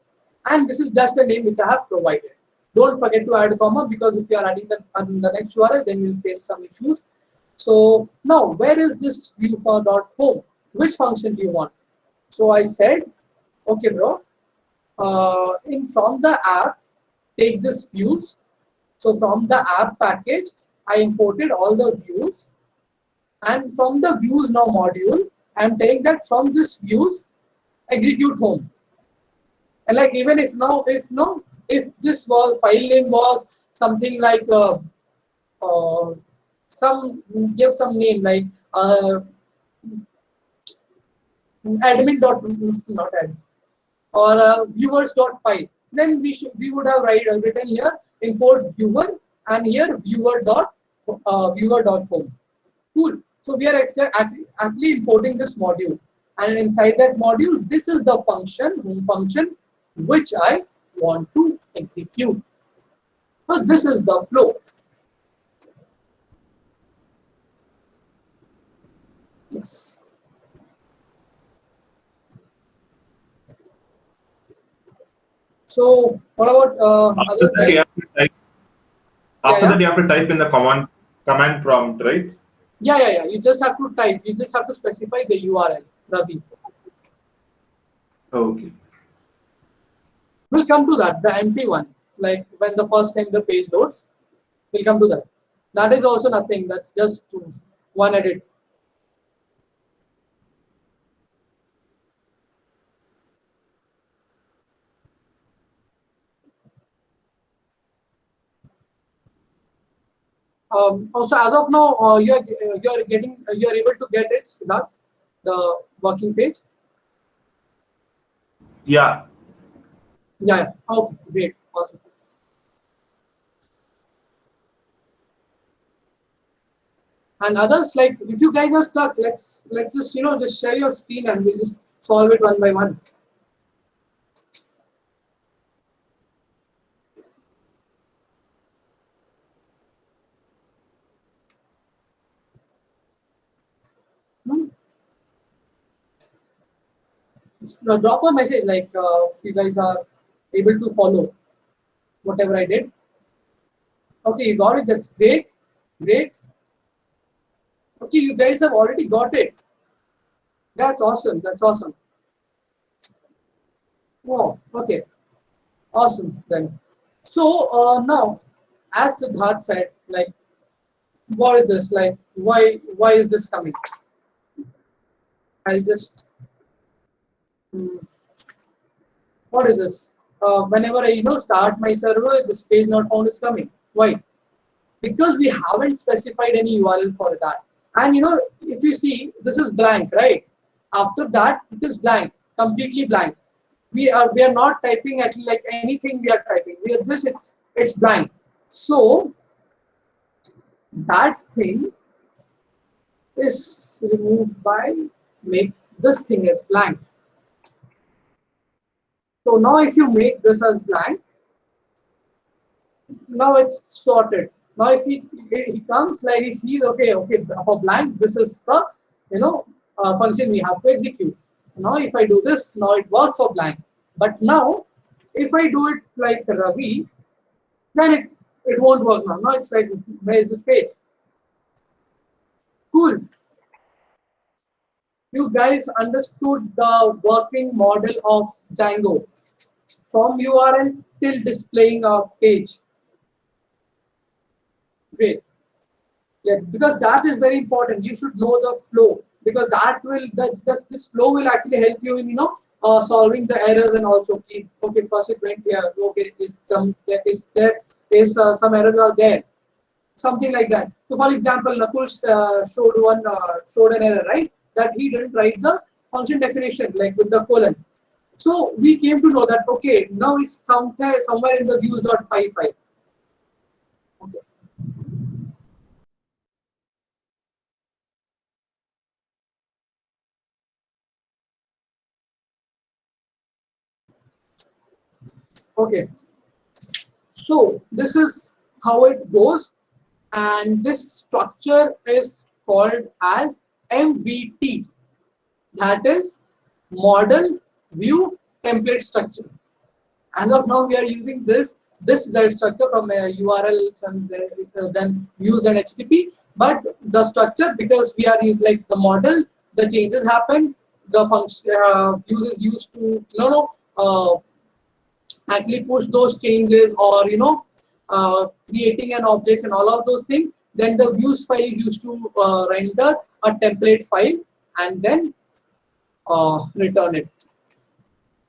and this is just a name which I have provided. Don't forget to add a comma, because if you are adding the next URL, then you'll face some issues. So now, where is this view for .home? Which function do you want? So I said, okay, bro, in from the app, take this views. So from the app package, I imported all the views, and from the views now module, I'm telling that from this views, execute home. And like even if now, if this was file name was something like some give some name like admin dot not admin or viewers dot py, then we would have written here import viewer, and here viewer dot home. Cool. So we are actually importing this module, and inside that module, this is the function home function which I want to execute. So this is the flow. Yes. So what about After others, that, you guys? have to type. Yeah, After yeah. that, you have to type in the command prompt, right? Yeah. You just have to type. You just have to specify the URL, Ravi. Okay. We'll come to that, the empty one. Like when the first time the page loads, we'll come to that. That is also nothing. That's just one edit. Also, as of now, you're able to get it, Siddharth, the working page. Yeah. Yeah. Okay. Great. Awesome. And others, like if you guys are stuck, let's just just share your screen and we'll just solve it one by one. Hmm? Drop a message like if you guys are able to follow whatever I did. Okay, you got it. That's great. Great. Okay, you guys have already got it. That's awesome. That's awesome. Wow. Okay. Awesome then. So now, as Siddharth said, like, what is this? Like, why is this coming? I'll just hmm, what is this? Whenever I start my server, this page not found is coming. Why? Because we haven't specified any URL for that. And if you see, this is blank, right? After that, it is blank, completely blank. We are not typing at like anything we are typing. We are this it's blank. So that thing is removed by make this thing as blank. So now if you make this as blank, now it's sorted. Now if he comes like he sees okay for blank, this is the function we have to execute. Now if I do this, now it works for blank. But now if I do it like Ravi, then it won't work now. Now it's like, where is this page? Cool. You guys understood the working model of Django from URL till displaying a page. Great. Yeah, because that is very important. You should know the flow, because this flow will actually help you in solving the errors. And also, okay, first it went here. Okay, is some errors are there, something like that. So, for example, Nakul showed an error, right? That he didn't write the function definition like with the colon. So we came to know that okay, now it's somewhere in the views.py file. Okay. Okay. So this is how it goes, and this structure is called as MVT. That is model view template structure. As of now, we are using this Z structure from a URL from then used an HTTP. But the structure, because we are like the model, the changes happen. The function views is used to actually push those changes, or creating an object and all of those things. Then the views file is used to render a template file and then return it.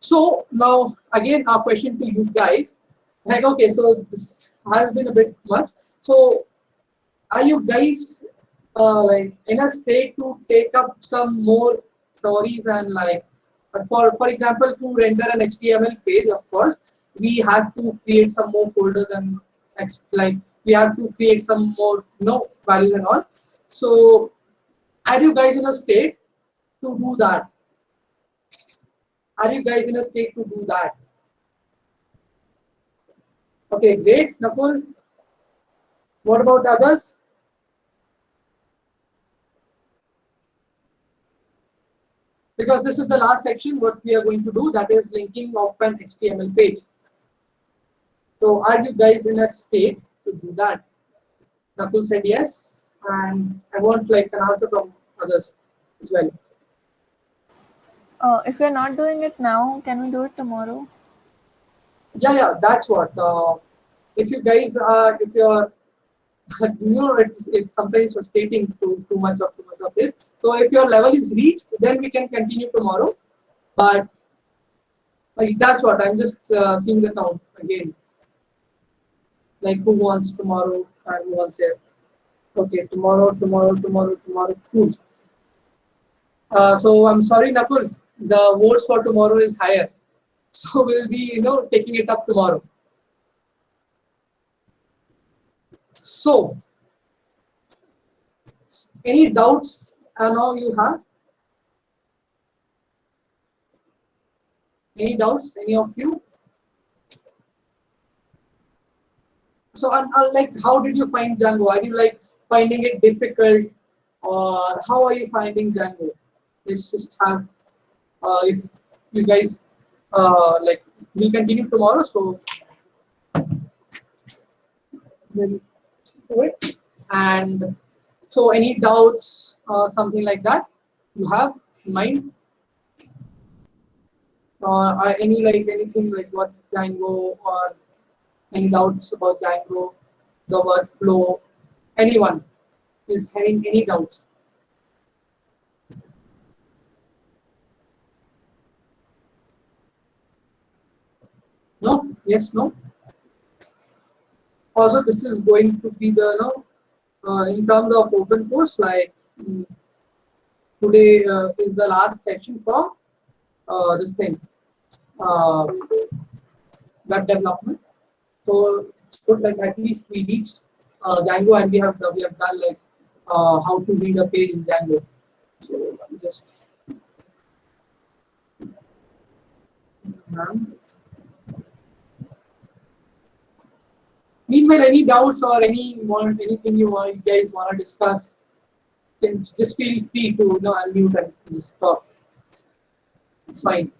So now again a question to you guys, like okay, so this has been a bit much. So are you guys like in a state to take up some more stories, and like for example, to render an HTML page, of course we have to create some more folders and like we have to create some more values and all. So are you guys in a state to do that? Are you guys in a state to do that? Okay, great. Nakul, what about others? Because this is the last section, what we are going to do, that is linking of an HTML page. So are you guys in a state to do that? Nakul said yes, and I want like an answer from others as well. If we're not doing it now, can we do it tomorrow? Yeah, that's what. If you guys if you're it's sometimes frustrating too much of this. So if your level is reached, then we can continue tomorrow. But like that's what I'm just seeing the count again. Like who wants tomorrow and who wants it? Okay, tomorrow. Cool. So I'm sorry, Nakul. The votes for tomorrow is higher, so we'll be taking it up tomorrow. So, any doubts now you have? Any doubts? Any of you? So, like, how did you find Django? Are you like finding it difficult, or how are you finding Django? Let's just have, if you guys like, we'll continue tomorrow. So, we'll do it. And so, any doubts, something like that, you have in mind? Any like anything like what's Django, or any doubts about Django, the workflow? Anyone is having any doubts? No? Yes? No? Also, this is going to be the in terms of open course, like today is the last section for this thing, uh, web development. So good, like at least we reached Django, and we have done like how to read a page in Django. So just meanwhile, any doubts or anything you guys want to discuss, can just feel free to unmute and just talk. It's fine.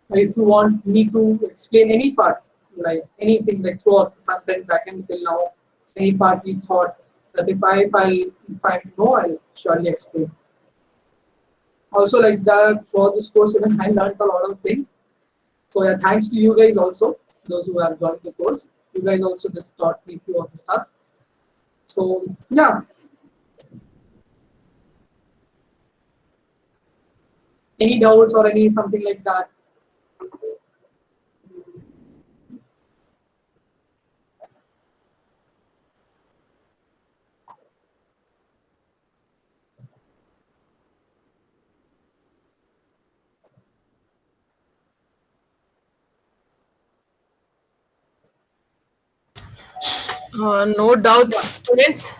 If you want me to explain any part, like anything, like throughout front end, back end till now, any part you thought that if I know, I'll surely explain. Also, like that throughout this course, even I learned a lot of things. So yeah, thanks to you guys also, those who have joined the course. you guys also just taught me few of the stuff. So yeah. Any doubts or any something like that? No doubts, students.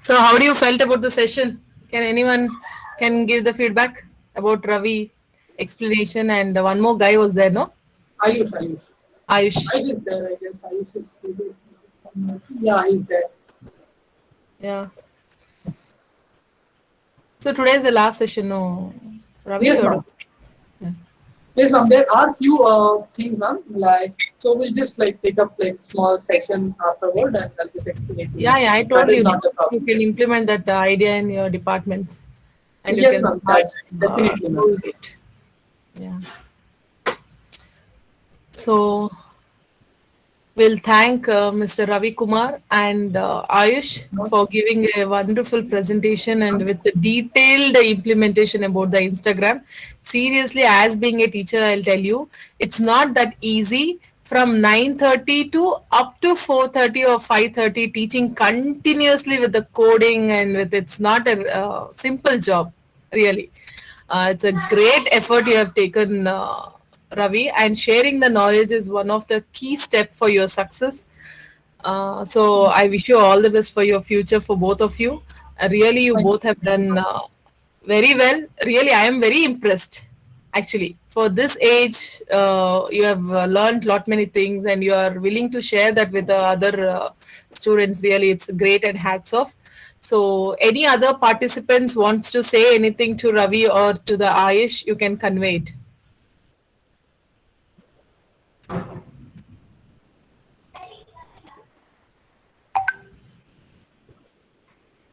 So, how do you felt about the session? Can anyone can give the feedback about Ravi explanation? And one more guy was there, no? Ayush. Ayush. Ayush is there, I guess. Ayush is yeah, he's there. Yeah. So today is the last session, no? Ravi? Yes, or- ma'am. Yes, ma'am. There are few things, ma'am. Like, so we'll just like take up like small session afterward, and I'll just explain it to you. Yeah, I told That is you not the you problem. can implement that idea in your departments, and you Yes, can ma'am. start That's definitely, ma'am. doing it. Yeah. So we'll thank Mr. Ravi Kumar and Ayush for giving a wonderful presentation and with the detailed implementation about the Instagram. Seriously, as being a teacher, I'll tell you, it's not that easy. From 9:30 to up to 4:30 or 5:30, teaching continuously with the coding and with it's not a simple job, really. It's a great effort you have taken, Ravi, and sharing the knowledge is one of the key steps for your success. So I wish you all the best for your future for both of you. Really, you Thank both have done very well. Really, I am very impressed. Actually, for this age, you have learned lot many things, and you are willing to share that with the other students. Really, it's great and hats off. So, any other participants wants to say anything to Ravi or to the Ayush, you can convey it.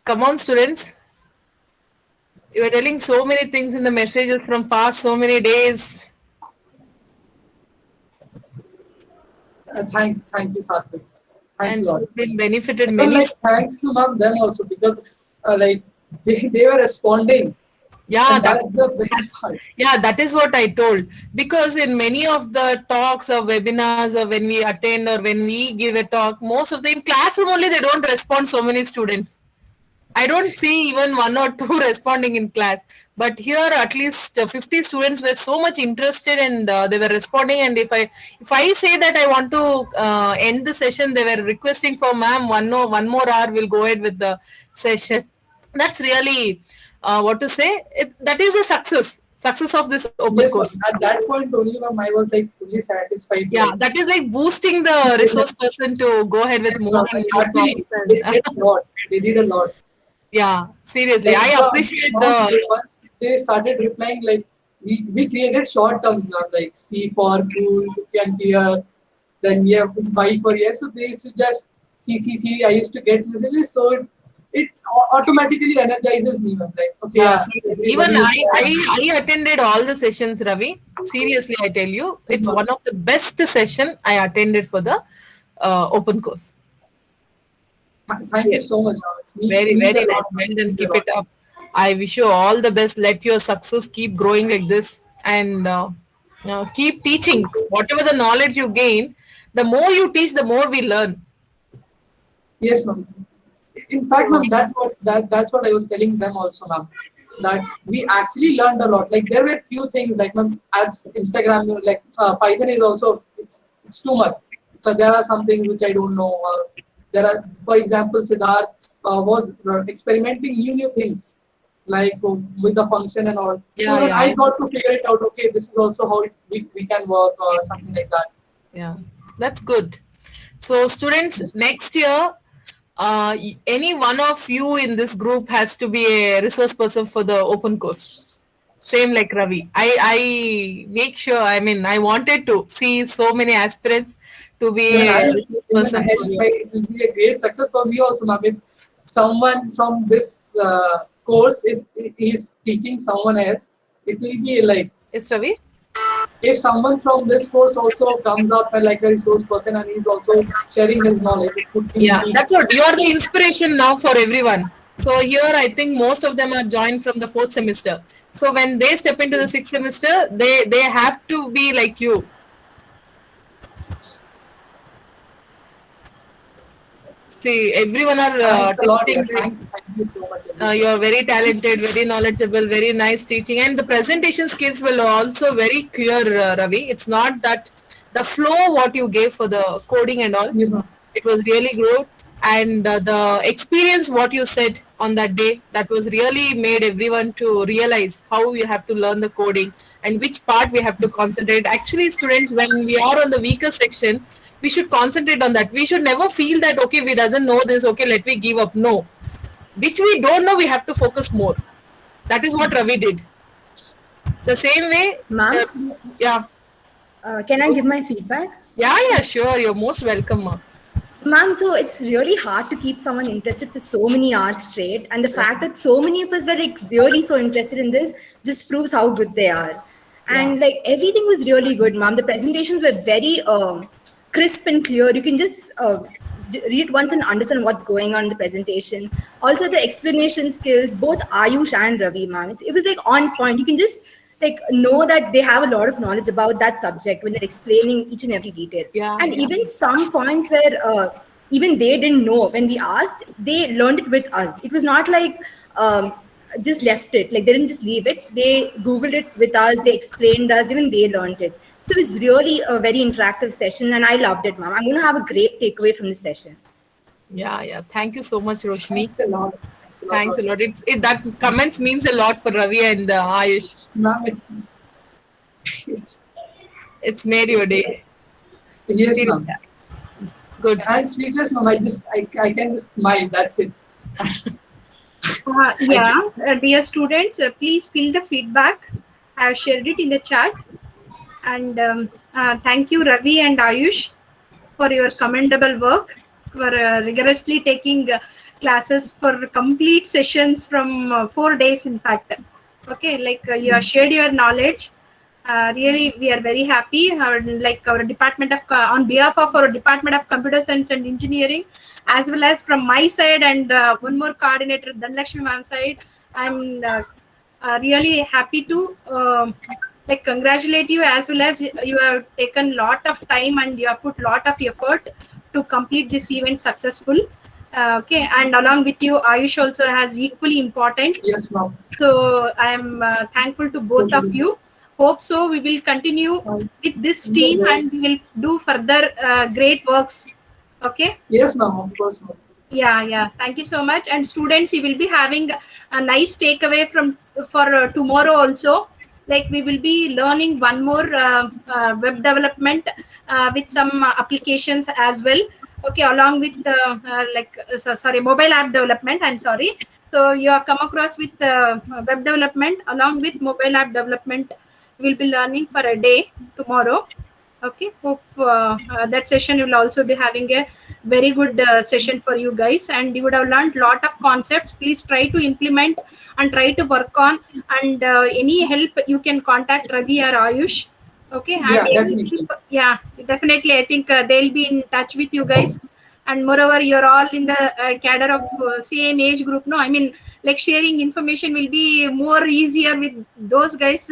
Come on, students. You are telling so many things in the messages from past so many days. Thank you, Satvik. Thanks And a lot. so been benefited I feel many. like thanks to ma'am them also because like they were responding, Yeah, and that's the best part. yeah, that is what I told. Because in many of the talks or webinars or when we attend or when we give a talk, most of them in classroom only they don't respond so many students. I don't see even one or two responding in class. But here, at least 50 students were so much interested and they were responding. And if I say that I want to end the session, they were requesting for ma'am one more hour. We'll go ahead with the session. That's really what to say. That is a success of this open Yes, course. ma'am. At that point only, ma'am, I was like fully satisfied. Yeah, Like, that is like boosting the resource person to go ahead with yes, more ma'am. and Like, more actually, topics. they did a lot. They did a lot. Yeah, seriously, Like I the appreciate amount the. once they started replying, like we created short terms now, like C for cool, can clear, then yeah, Y for yes. So they used to just C. I used to get messages, so it automatically energizes me. I'm like, okay, Yeah, yeah, seriously. Even everybody is I attended all the sessions, Ravi. Seriously, I tell you, it's there. one of the best session I attended for the open course. Thank you Yes. so much, ma'am. Very, Means a very lot. nice. Well done. Means a Keep lot. it up. I wish you all the best. Let your success keep growing like this and keep teaching. Whatever the knowledge you gain, the more you teach, the more we learn. Yes, ma'am. In fact, ma'am, that's what I was telling them also, ma'am. That we actually learned a lot. Like there were few things, like ma'am, as Instagram, like Python is also it's too much. So there are some things which I don't know. There are, for example, Siddharth was experimenting new things, like with the function and all. So Yeah, then yeah, I thought to figure it out. Okay, this is also how we can work or something like that. yeah. That's good. So, students, Yes. next year, any one of you in this group has to be a resource person for the open course. Same like Ravi. I make sure. I mean, I wanted to see so many aspirants to be Even a I, resource even person I, for you. it will be a great success for me also, ma'am. If someone from this course, if he is teaching someone else, it will be like Yes, Ravi. if someone from this course also comes up and like a resource person and he's also sharing his knowledge, it would be Yeah, that's what you are the inspiration now for everyone. So here, I think most of them are joined from the 4th semester. So when they step into the 6th semester, they have to be like you. See, everyone are thanks a lot. Yeah, teaching. thank you so much. everyone. You are very talented, very knowledgeable, very nice teaching, and the presentation skills will also very clear, Ravi. It's not that the flow what you gave for the coding and all. Yes, ma'am. It was really good, and the experience what you said on that day, that was really made everyone to realize how we have to learn the coding and which part we have to concentrate. Actually, students, when we are on the weaker section, we should concentrate on that. We should never feel that okay, we doesn't know this, okay, let me give up. No, which we don't know, we have to focus more. That is what Ravi did. The same way, Ma'am, yeah, can I give my feedback? yeah, sure. You're most welcome, ma. Ma'am, so it's really hard to keep someone interested for so many hours straight. And the fact that so many of us were like really so interested in this just proves how good they are. And like everything was really good, ma'am. The presentations were very crisp and clear. You can just read it once and understand what's going on in the presentation. Also, the explanation skills, both Ayush and Ravi, ma'am, it was like on point. You can just like know that they have a lot of knowledge about that subject when they're explaining each and every detail. Yeah, And yeah. even some points where even they didn't know when we asked, they learned it with us. It was not like just left it, like they didn't just leave it. They Googled it with us, they explained us, even they learned it. So it was really a very interactive session and I loved it, ma'am. I'm going to have a great takeaway from this session. Yeah. Thank you so much, Roshni. Thanks a lot. Thanks a lot. That comments means a lot for Ravi and Ayush. Ma'am, It's made your day. yes, Seriously. ma'am. Good. I'm speechless, ma'am. I can just smile. That's it. Dear students, please fill the feedback. I have shared it in the chat. And thank you, Ravi and Ayush, for your commendable work, for rigorously taking classes for complete sessions from 4 days, in fact. Okay, like you have shared your knowledge. Really, we are very happy. Our department of, on behalf of our Department of Computer Science and Engineering, as well as from my side and one more coordinator, Dhanlakshmi ma'am side, I'm really happy to congratulate you, as well as you have taken lot of time and you have put lot of effort to complete this event successful. Okay, and along with you, Ayush also has equally important. Yes, ma'am. So I am thankful to both of you. Hope so. We will continue with this team and we will do further great works. Okay. Yes, ma'am. Of course, ma'am. Yeah. Thank you so much. And students, you will be having a nice takeaway for tomorrow also. Like we will be learning one more web development with some applications as well. Okay, along with mobile app development. I'm sorry. So you have come across with web development along with mobile app development. We'll be learning for a day tomorrow. Okay, hope that session will also be having a very good session for you guys, and you would have learned lot of concepts. Please try to implement and try to work on, and any help you can contact Ravi or Ayush. Okay, Yeah, and definitely. I think they'll be in touch with you guys, and moreover, you're all in the cadre of same age group. No, I mean, like sharing information will be more easier with those guys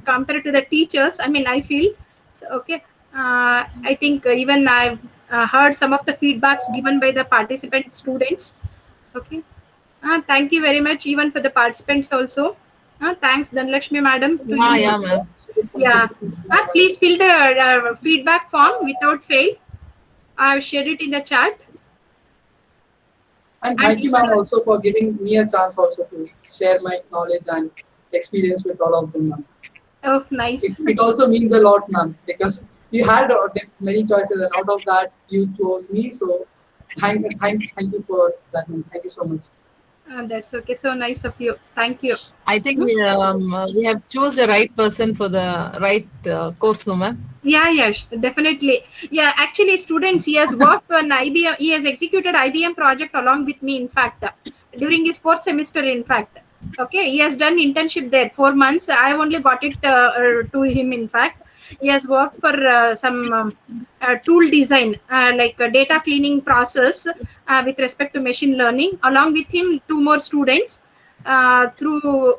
compared to the teachers. I mean, I feel. So, okay, I think even I've heard some of the feedbacks given by the participant students. Okay, thank you very much even for the participants also. Thanks, Dhanlakshmi madam. Yeah, ma'am. Yeah, please fill the feedback form without fail. I've shared it in the chat. And thank you, ma'am, also for giving me a chance also to share my knowledge and experience with all of them, ma'am. Oh, nice. It also means a lot, ma'am, because you had many choices, and out of that, you chose me. So, thank you for that, ma'am. Thank you so much. That's okay. So nice of you. Thank you. I think we have choose the right person for the right course, no, ma'am. Yeah, definitely. Yeah, actually, students, he has worked on IBM. He has executed IBM project along with me. In fact, during his 4th semester. In fact, Okay, he has done internship there 4 months. I only got it to him. In fact, he has worked for some tool design, like a data cleaning process with respect to machine learning. Along with him, two more students. Through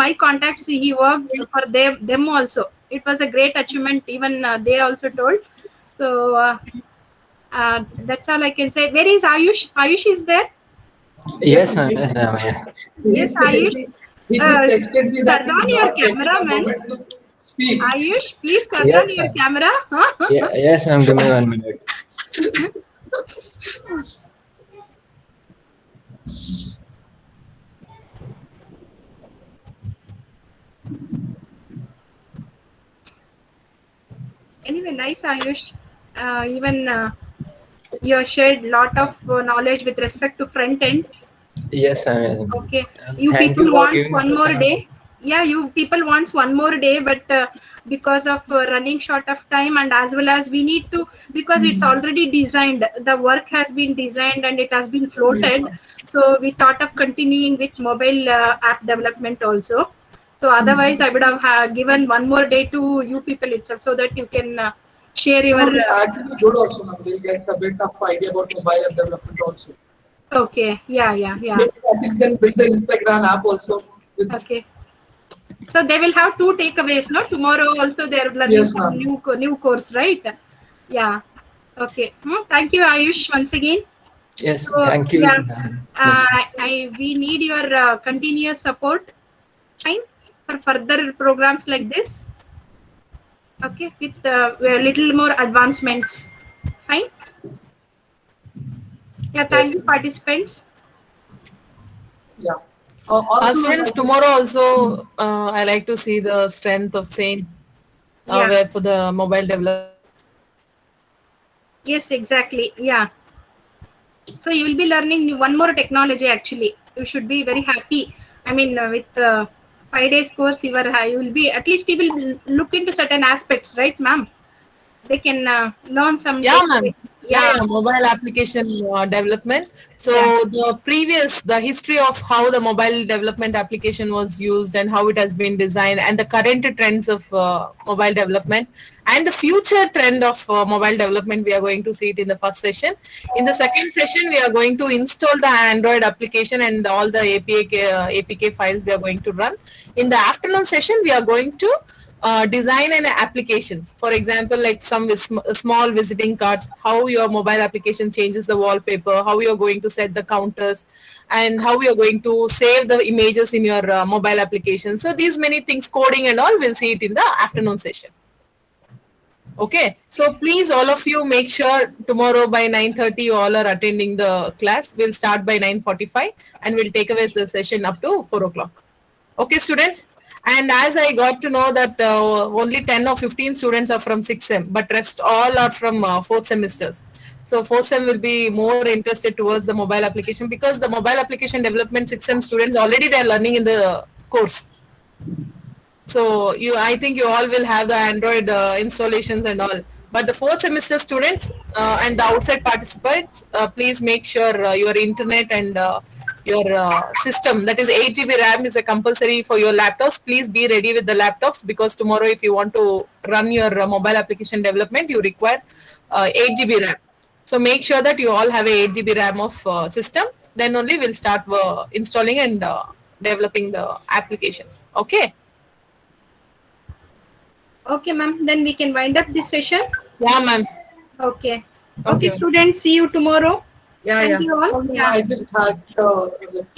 my contacts, he worked for them also. It was a great achievement. Even they also told. So that's all I can say. Where is Ayush? Ayush is there. Yes, ma'am. ma'am. Yes, ma'am. Yeah. Yes, Ayush. He just texted me that Turn he's on your not getting camera, a man. moment to speak. Ayush, please turn Yes, on your ma'am. camera. Yeah, yes, ma'am. Give me 1 minute. Anyway, nice, Ayush. Even you have shared lot of knowledge with respect to front end. Yes, ma'am. Yes, ma'am. Okay, you Thank you people for wants giving one such more a. day. Yeah, you people wants one more day, but because of running short of time, and as well as we need to, because it's already designed, the work has been designed and it has been Yes, floated. ma'am. So we thought of continuing with mobile app development also. So otherwise, I would have given one more day to you people itself, so that you can share No, your. ma'am, it's actually good also, ma'am. We'll get a bit of idea about mobile app development also. Okay, yeah. Maybe actually then build the Instagram app also with. Okay. So they will have two takeaways, no? Tomorrow also they are learning Yes, some ma'am. new course, right? Yeah. Okay. Thank you, Ayush, once again. Yes, So thank you. yeah, Yes, I we need your continuous support, fine, for further programs like this. Okay, with a little more advancements, fine. Yeah, thank yes, you, participants. Yeah. Also, ma'am, Students, I just tomorrow also, I like to see the strength of same Yeah. where for the mobile development. Yes, exactly. Yeah. So you will be learning one more technology actually. You should be very happy. I mean, with 5 days course, you will be, at least you will look into certain aspects, right, ma'am? They can learn some Yeah, ma'am. Yeah, Mobile application development. So yeah. the history of how the mobile development application was used and how it has been designed, and the current trends of mobile development, and the future trend of mobile development, we are going to see it in the first session. In the second session, we are going to install the Android application and all the APK files we are going to run. In the afternoon session, we are going to design and applications. For example, like some small visiting cards, how your mobile application changes the wallpaper, how you're going to set the counters, and how you're going to save the images in your mobile application. So these many things, coding and all, we'll see it in the afternoon session. Okay, so please all of you make sure tomorrow by 9:30 you all are attending the class. We'll start by 9:45 and we'll take away the session up to 4 o'clock. Okay, students. And as I got to know that only 10 or 15 students are from 6th sem, but rest all are from 4th semesters. So 4th sem will be more interested towards the mobile application, because the mobile application development 6th sem students already they are learning in the course. So I think you all will have the Android installations and all. But the 4th semester students and the outside participants, please make sure your internet and your system, that is 8 GB RAM, is a compulsory for your laptops. Please be ready with the laptops, because tomorrow if you want to run your mobile application development, you require 8 GB RAM. So make sure that you all have a 8 GB RAM of system. Then only we'll start installing and developing the applications. Okay. Okay, ma'am. Then we can wind up this session. Yeah, ma'am. Okay. Okay, Okay, ma'am. students. See you tomorrow. Yeah, Thank yeah. you all. Oh, no, Yeah. I just had like